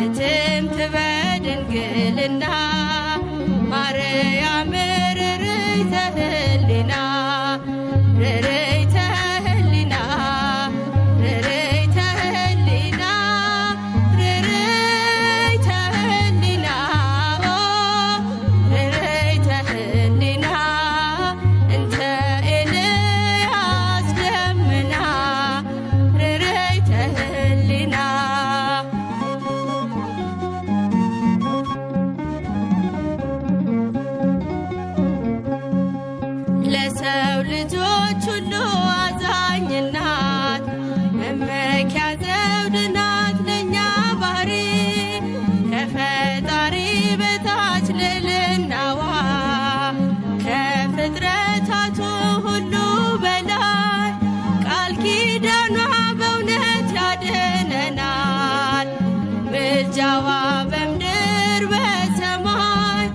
እትምት በድንግልና ማርያም ርርይተ ህሊና ርርይተ ህሊና ርርይተ ህሊና ርርይተ ህሊና ርርይተ ህሊና እንተ ኤልያስ ደመና ርርይተ ህሊና ለሰው ልጆች ሁሉ አዛኝ ናት መመኪያ ዘውድ ናት ለእኛ ባህሪ ከፈጣሪ በታች ልዕልናዋ ከፍጥረታቱ ሁሉ በላይ ቃል ኪዳኗ በእውነት ያድነናል ምልጃዋ በምድር በሰማይ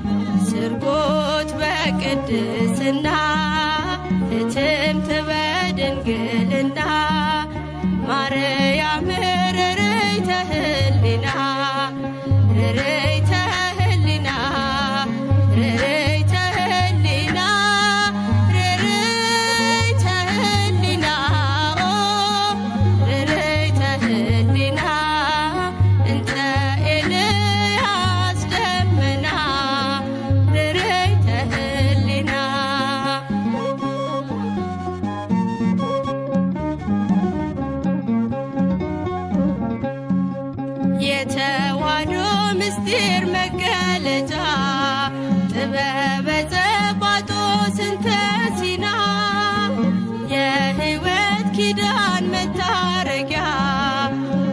ስርጎት በቅድስና እትምት በድንግልና ማርያም ርርይተ ህሊና ርርይተ ህሊና ርርይተ ህሊና ርርይተ ህሊና ርርይተ ህሊና እንተ ኤልያስ ደመና ርርይተ ህሊና የተዋሕዶ ምስጢር መገለጫ ጥበበ ጸባጦስ እንተ ሲና የሕይወት ኪዳን መታረጊያ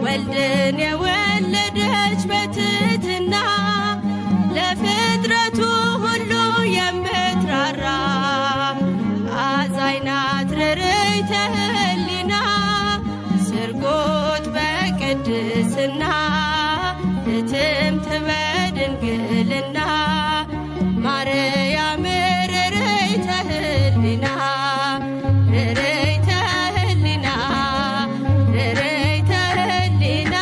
ወልድን የወለደች በትሕትና ለፍጥረቱ ሁሉ የምትራራ አዛኝ ናት ርርይተ ህሊና ስርጎት በቅድስና እትምት በድንግልና ማርያም ርርይተ ህሊና ርርይተ ህሊና ርርይተ ህሊና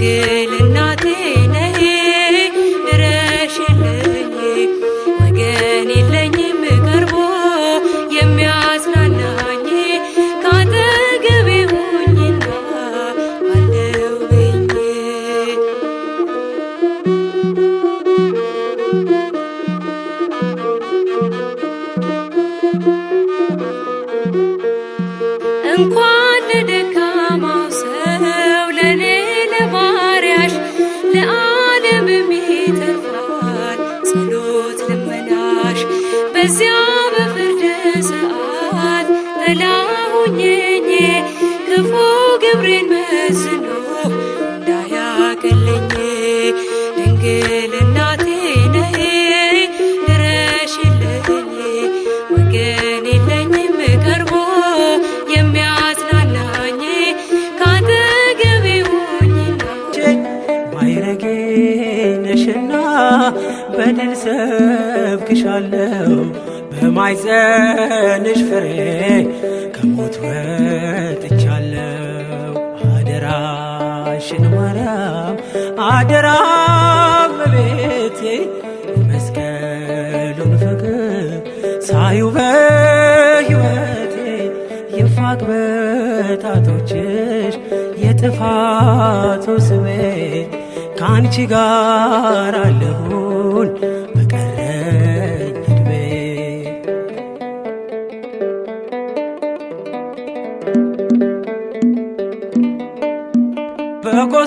ድንግል እናቴ ነይ ድረሽልኝ ወገን የለኝም ቀርቦ የሚያጽናናኝ ካጠገቤ ሁኚና አለው በይኝ። እንኳን ለደካማው ሰው ለኔ ለባሪያሽ ለዓለም የሚተርፋል ጸሎት ልመናሽ። በዚያ በፍርድ ሰዓት ጥላ ሁኚኝ ክፉ ግብሬን መዝኖ እንዳያገለኝ። ድንግል እናቴ ነይ ድረሽልኝ ወገን የለኝም ቀርቦ የሚያጽናናኝ ካጠገቤ ሁኚና። ማይረጌ ነሽና በድል ሰብክሻለሁ በማኅፀንሽ ፍሬ ከሞት ወጥቻለሁ። አደራሽን ማርያም አደራ እመቤቴ የመስቀሉን ፍቅር ሳዩ በሕይወቴ ይፋቅ በጣቶችሽ የጥፋቱ ስሜ ከአንቺ ጋር አለሁን በቀረኝ ዕድሜ።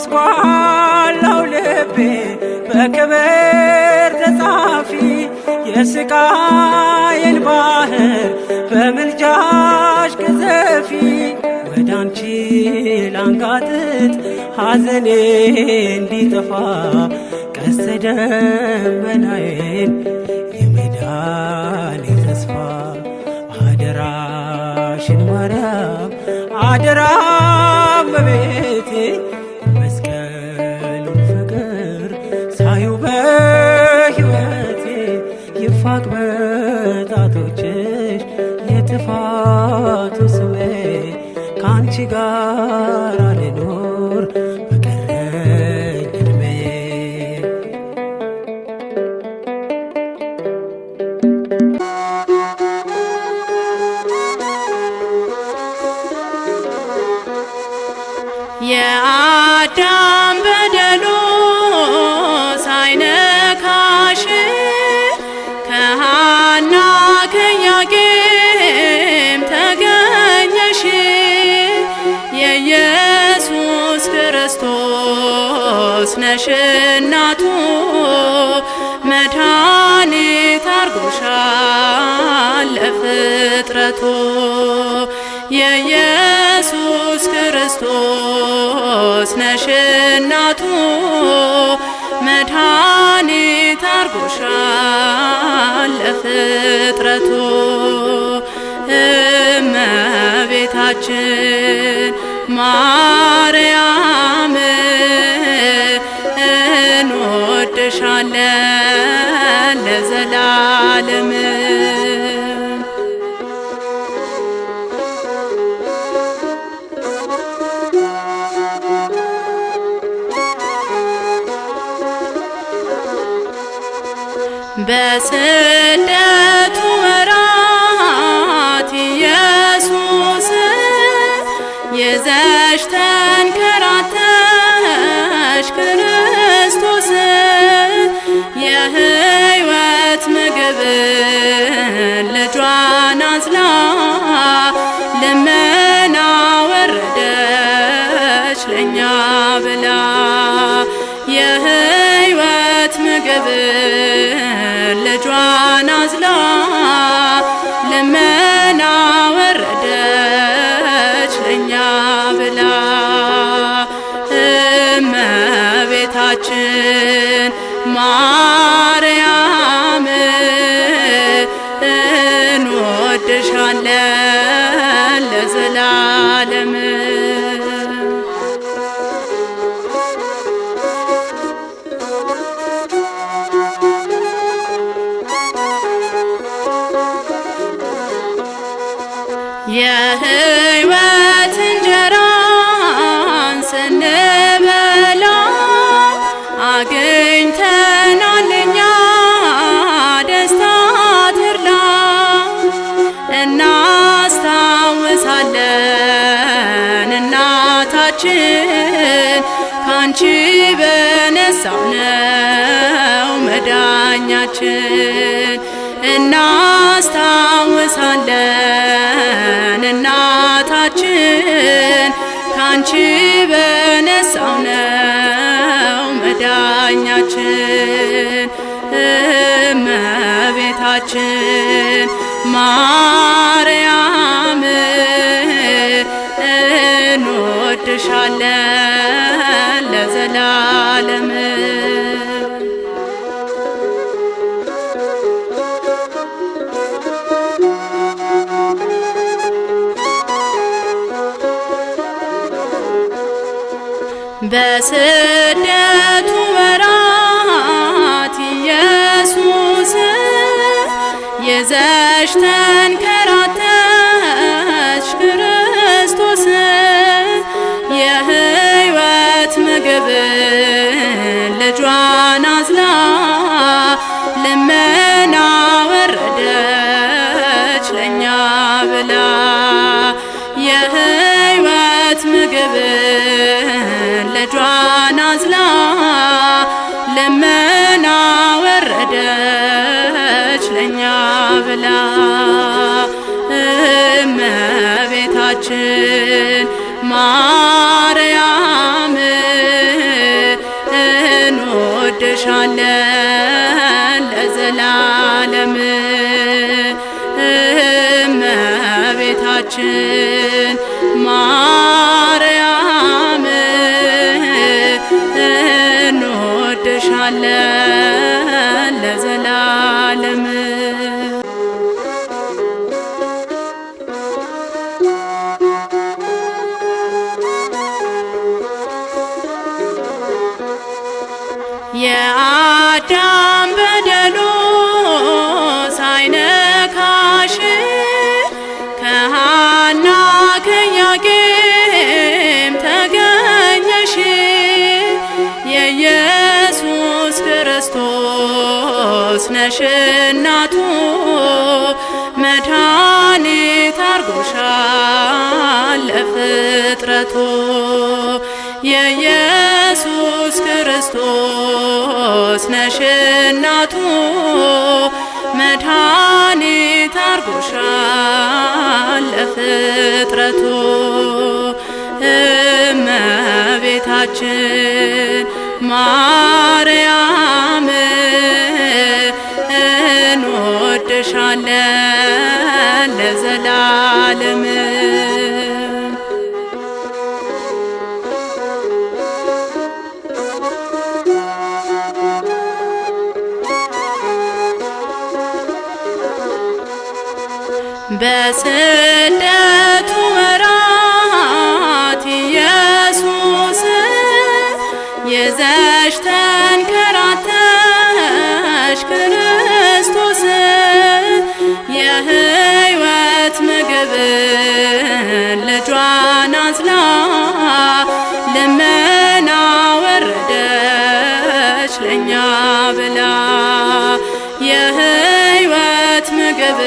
በጎስቋላው ልቤ በክብር ተጻፊ የስቃይን ባህር በምልጃሽ ቅዘፊ። ወደ አንቺ ላንጋጥጥ ሐዘኔ እንዲጠፋ ቀስተ ደመናዬን የመዳኔ ተስፋ። አደራሽን ማርያም አደራ እመቤቴ መስቀሉን ፍቅር ሳዩ በሕይወቴ ይፋቅ በጣቶችሽ የጥፋቱ ስሜ ከአንቺ ጋር ልኖር በቀረኝ ዕድሜ። የአዳም በደሉ ሳይነካሽ ከሐና ከኢያቄም ተገኘሽ። የኢየሱስ ክርስቶስ ነሽ እናቱ መድኃኒት አርጎሻል ለፍጥረቱ። የኢየሱስ ክርስቶስ ነሽ እናቱ መድኃኒት አርጎሻል ለፍጥረቱ። እመቤታችን ማርያም እንወድሻለን ለዘላለም። በስደቱ ወራት ኢየሱስ ይዘሽ ተንከራተሽ ክርስቶስ የሕይወት ምግብን ልጇን አዝላ ልመና ወረደች ለእኛ ብላ። የሕይወት ምግብን ልጇን አዝላ ልመና ወረደች ለእኛ ብላ። እመቤታችን ማርያም እንወድሻለን ለዘላለም። የሕይወት እንጀራን ስንበላ እናታችን ካንቺ በነሳው ነው መዳኛችን። እናስታውሳለን እናታችን ካንቺ በነሳው ነው መዳኛችን። እመቤታችን ማርያም እንወድሻለን ለዘላለም። በስደቱ ወራት ኢየሱስ ይዘሽ ተንከራተትሽ ክርስቶስ የሕይወት ምግብ ልጇን አዝላ ልመና ወረደች ለኛ ብላ የሕይወት ምግብ ልጇን አዝላ ልመና ወረደች ለኛ ብላ እመቤታችን ማርያም እንወድሻለን ለዘላለም። እመቤታችን ማርያም እንወድሻለን ለዘላለም። የአዳም በደሉ ሳይነካሽ ከሐና ከኢያቄም ተገኘሽ የኢየሱስ ክርስቶስ ነሽ እናቱ መድኃኒት አርጎሻል ለፍጥረቱ የኢየሱስ ክርስቶስ ነሽ እናቱ መድኃኒት አርጎሻል ለፍጥረቱ እመቤታችን ማርያም እንወድሻለን ለዘላለም። በስደቱ ወራት ኢየሱስ ይዘሽ ተንከራተትሽ ክርስቶስ የሕይወት ምግብ ልጇን አዝላ ልመና ወረደች ለኛ ብላ የሕይወት ምግብ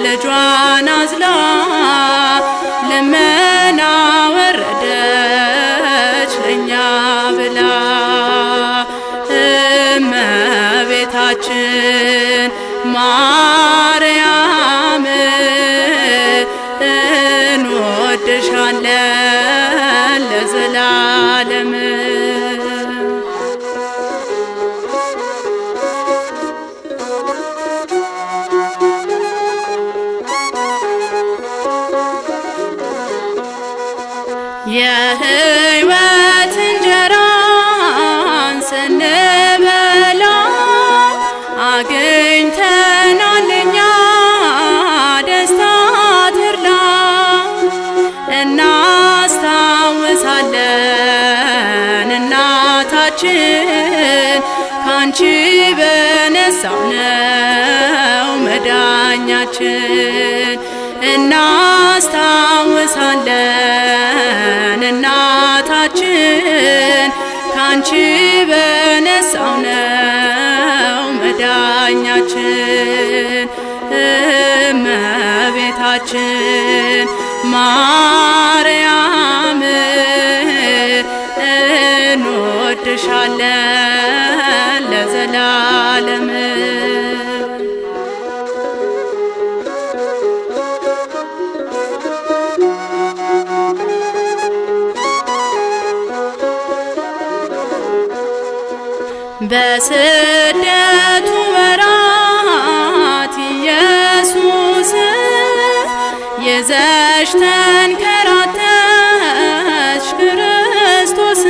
ልጇን አዝላ ልመና ወረደች ለኛ ብላ እመቤታችን ማርያም እንወድሻለን ለዘላለም። የሕይወት እንጀራን ስንበላ አግኝተናል እኛ ደስታ ተድላ እናስታውሳለን እናታችን ካንቺ በነሳው ነው መዳኛችን። እናስታውሳለን እናታችን ካንቺ በነሳው ነው መዳኛችን። እመቤታችን ማርያም እንወድሻለን ለዘላለም። በስደቱ ወራት ኢየሱስ ይዘሽ ተንከራተትሽ ክርስቶስ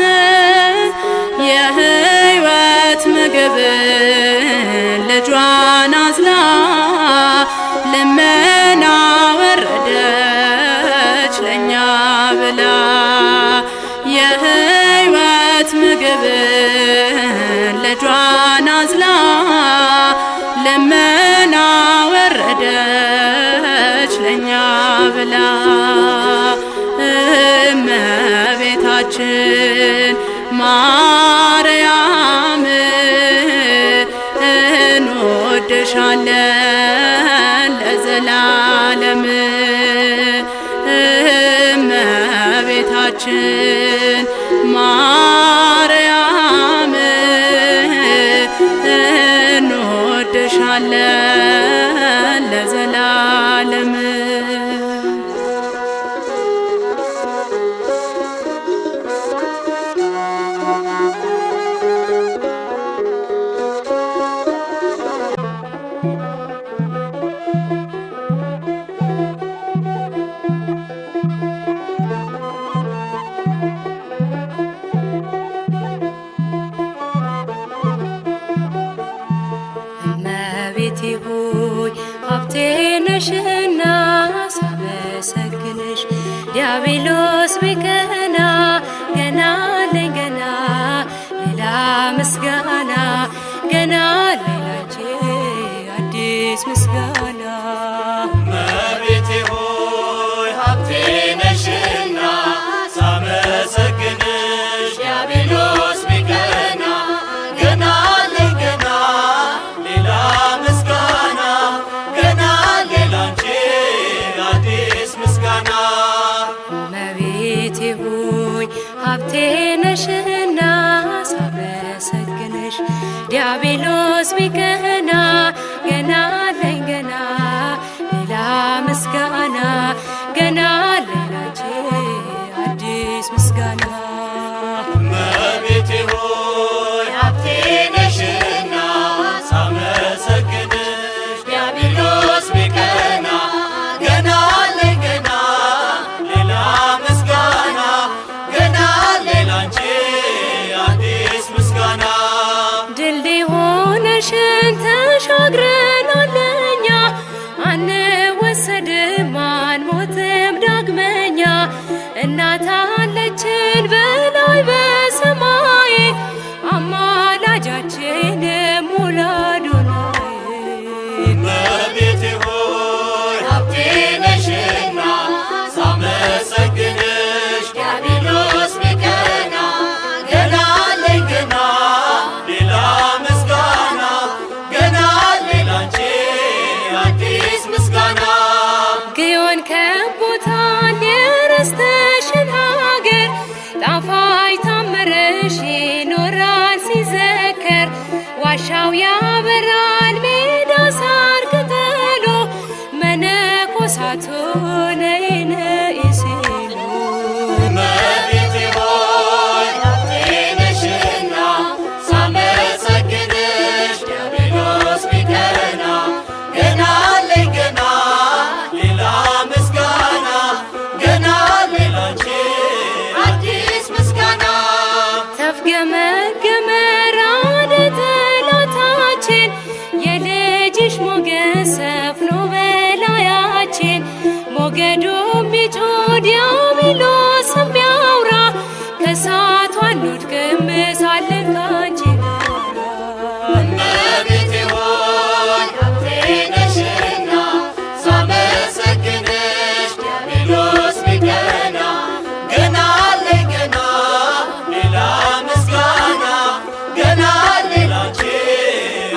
የሕይወት ምግብ ልጇን አዝላ ልመና ወረደች ለእኛ ብላ የሕይወት ምግብ ልጇን አዝላ ልመና ወረደች ለእኛ ብላ እመቤታችን ማርያም እንወድሻለን ለዘላለም። እመቤታችን ማርያም እንወድሻለን ለዘላለም። እመቤቴ ሆይ ሀብቴ ነሽና ሳመሰግንሽ ዲያብሎስ ቢቀና ገና አለኝ ገና ሌላ ምስጋና ገና ሌላንቺ አዲስ ምስጋና። እመቤቴ ሆይ ሀብቴ ነሽና ሳመሰግንሽ ዲያብሎስ ቢቀና ገና አለኝ ገና ሌላ ምስጋና ገና ሌላንቺ አዲስ ምስጋና። እመቤቴ ሆይ ሀብቴ ነሽና ሳመሰግንሽ ዲያብሎስ ቢቀና ገና አለኝ ገና ሌላ ምስጋና ገና ሌላንቺ አዲስ ምስጋና። እመቤቴ ሆይ ሀብቴ ነሽና ሳመሰግንሽ ዲያብሎስ ቢቀና ገና አለኝ ገና ሌላ ምስጋና ገና ሌላንቺ አዲስ ምስጋና። ድልድይ ሆነሽን ተሻግረናል እኛ አንወሰድም አንሞትም ዳግመኛ እናት አለችን በላይ በሰማይ አማላጃችን ሙላዱናይ። እመቤቴ ሆይ ሀብቴ ነሽና ሳመሰግንሽ ዲያብሎስ ቢቀና ገና አለኝ ገና ሌላ ምስጋና ገና ሌላንቺ አዲስ ምስጋና። ግዮን ከቦታል የረስተሽን ሀገር ጣፋጭ ታምርሽ ይኖራል ሲዘከር ዋሻው ያበራል ሜዳ ሳር ቅጠሉ መነኮሳቱ ነይ ነይ ሲሉ። እመቤቴ ሆይ ሀብቴ ነሽና ሳመሰግንሽ ዲያብሎስ ቢቀና ገና አለኝ ገና ሌላ ምስጋና ገና ሌላንቺ አዲስ ምስጋና። ተፍገመገመ ራደ ጠላታችን የልጅሽ ሞገስ ሰፍኖ በላያችን ሞገዱ ቢጮህ ዲያብሎስ ቢያውራ ከእሳቱ አንወድቅም ሳለን ካንቺ ጋራ። እመቤቴ ሆይ ሀብቴ ነሽና ሳመሰግንሽ ዲያብሎስ ቢቀና ገና አለኝ ገና ሌላ ምስጋና ገና ሌላንቺ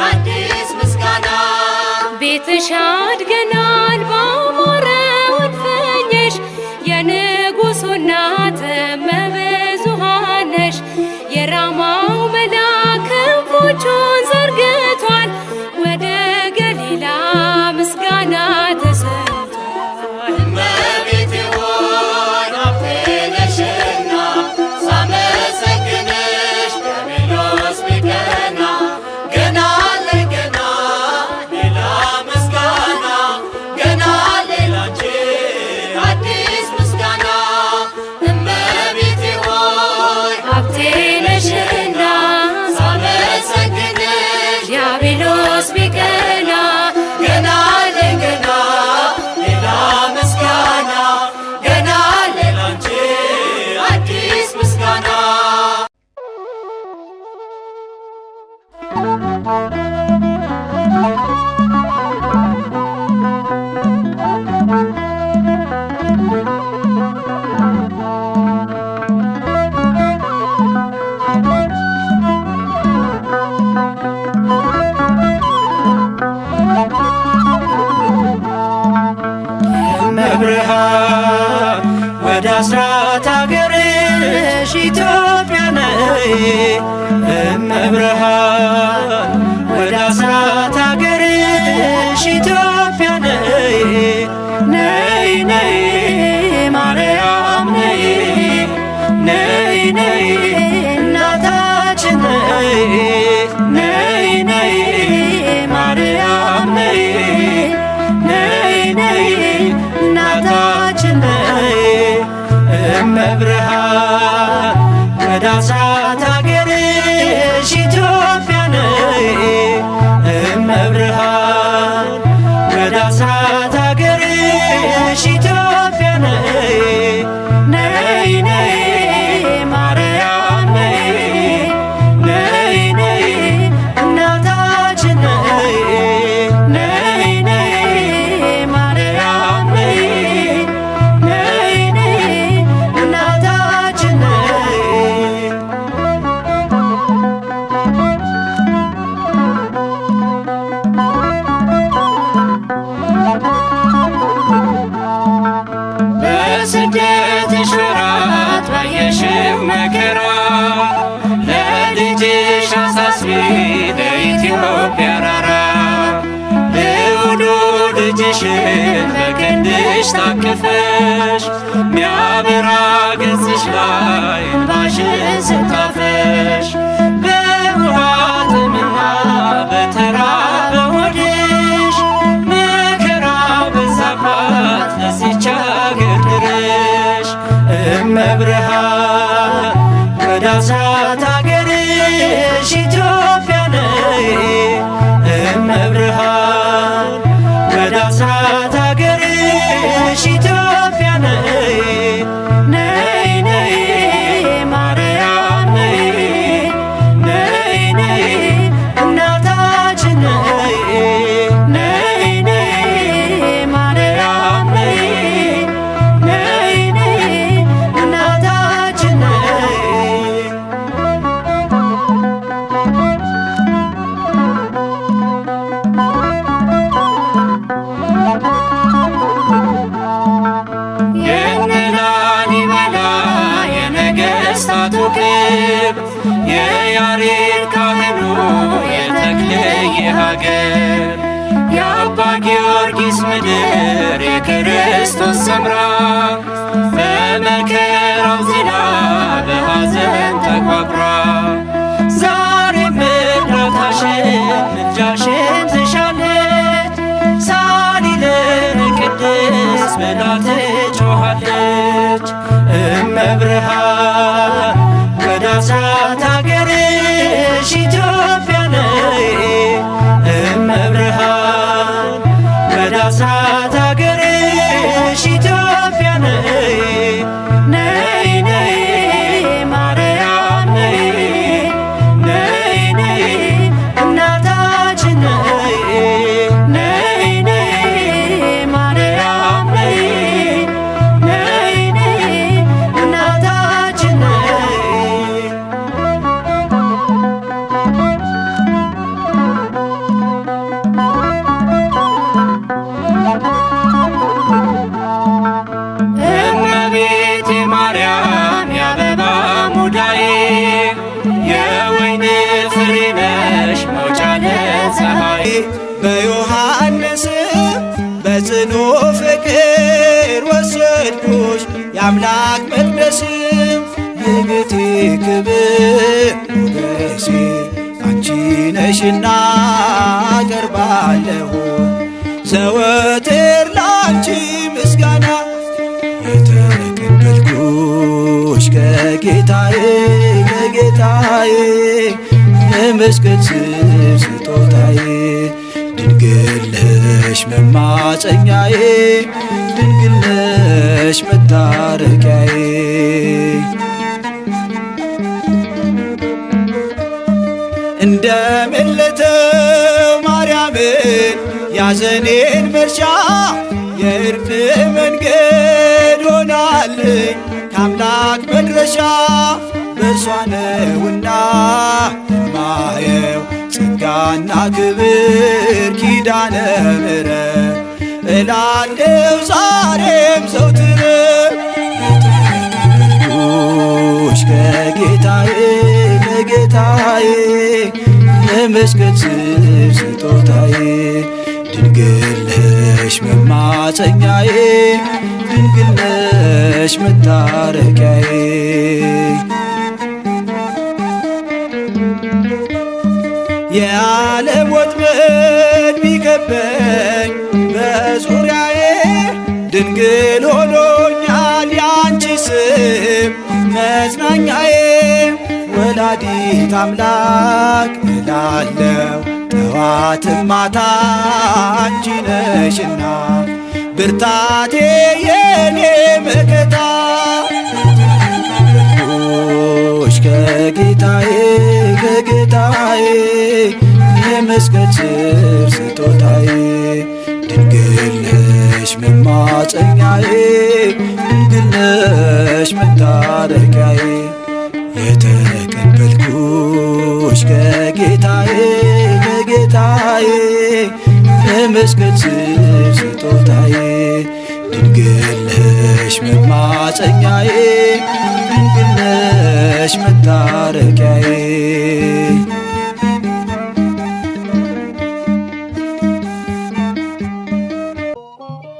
አዲስ ምስጋና። ቤትሽ አድገናል ባማረው እልፍኝሽ የንጉሡ እናት እመብዙኃን ነሽ የራማ አስራት አገርሽ ኢትዮጵያ ነይ እመብርሃን ወደ አስራት አገርሽ ኢትዮጵያ ነይ ነይ ነይ ማርያም ነይ ነይ ነይ እናታችን ነይ ነይ ነይ ማርያም ነይ ነይ ነይ እናታችን ነይ እመብርሃን ወደ አስራት አገርሽ ኢትዮጵያ ነይ እመብርሃን ወደ አስራት አገርሽ ኢትዮጵያ ነይ ነይ ነይ ማርያም ነይ ነይ ነይ እናታችን ነይ ነይ ነይ ማርያም ነይ ነይ ነይ እናታችን ነይ በስደትሽ ወራት ባየሽው መከራ ለልጅሽ አሳስቢ ለኢትዮጵያ ራራ ልዑሉ ልጅሽን በክንድሽ ታቅፈሽ ሚያበራ ገጽሽ ላይ እንባሽን ስታፈሽ በውሃ ጥምና በተራበ ሆድሽ መከራ በዛባት ለዚች አገር ድረሽ እመብርሃን ወደ አስራት አገርሽ ኢትዮጵያ ነይ እመብርሃን ወደ አስራት አገርሽ ኢትዮጵያ ነይ ነይ ነይ ማርያም ነይ ነይ ነይ እናታችን ነይ ነይ ነይ ማርያም ነይ ነይ ነይ እናታችን ነይ የነላሊበላ የነገሥታቱ ክብ የያሬድ ካህኑ የተክልየ ሀገር የአባ ጊዮርጊስ ምድር የክርስቶስ ሰምራ በመከራው ዝላ በሐዘን ተቋቁራ ዛሬም እርዳታሽን ምልጃሽን ትሻለች ሳሊለነ ቅድስት ብላ ትጮኻለች እመብርሃን ወደ አስራት አገርሽ ኢትዮጵያ ነይ እመብርሃን ወደ አስራት አገርሽ ኢትዮጵያ ነይ ነይ ነይ ማርያም ነይ ነይ ነይ እናታችን ነይ ነይ ነይ ማርያም ነይ ነይ ነይ እናታችን ነይ እመቤቴ ማርያም የአበባ ሙዳዬ የወይን ፍሬ ነሽ መውጫ ለፀሐይ በዮሐንስ በጽኑ ፍቅር ወሰድኩሽ የአምላክ መቅደስ የቤቴ ክብር ሞገሴ አንቺ ነሽና አቀርባለሁ ዘወትር ላንቺ ምስጋና የተቀበልኩሽ ከጌታዬ ከጌታዬ የመስቀል ስር ስጦታዬ ድንግል ነሽ መማፀኛዬ ድንግል ነሽ መታረቂያዬ እንደመለተው ማርያምን ያዘኔን መርሻ የእርቅ መንገድ ሆናልኝ ከአምላክ መድረሻ በእርሷ ነውና ማየው ጸጋና ክብር ኪዳነ ምሕረት እላለው ዛሬም ዘውትር ከጌታዬ ከጌታዬ የመስቀል ስር ስጦታዬ ድንግል ነሽ መማፀኛዬ ድንግል ነሽ መታረቂያዬ የዓለም ወጥመድ ቢከበኝ በዙሪያዬ ድንግል ሆኖኛል ያንቺ ስም መጽናኛዬ ወላዲት አምላክ እላለሁ ጠዋትም ማታ አንቺ ነሽና ብርታቴ የኔ መከታ ተቀበልኩሽ ከጌታዬ ከጌታዬ የመስቀል ስር ስጦታዬ ድንግል ነሽ መማፀኛዬ ድንግል ነሽ መታረቂያዬ የተቀበልኩሽ ከጌታዬ ከጌታዬ የመስቀል ስር ስጦታዬ ድንግል ነሽ መማፀኛዬ ድንግል ነሽ መታረቂያዬ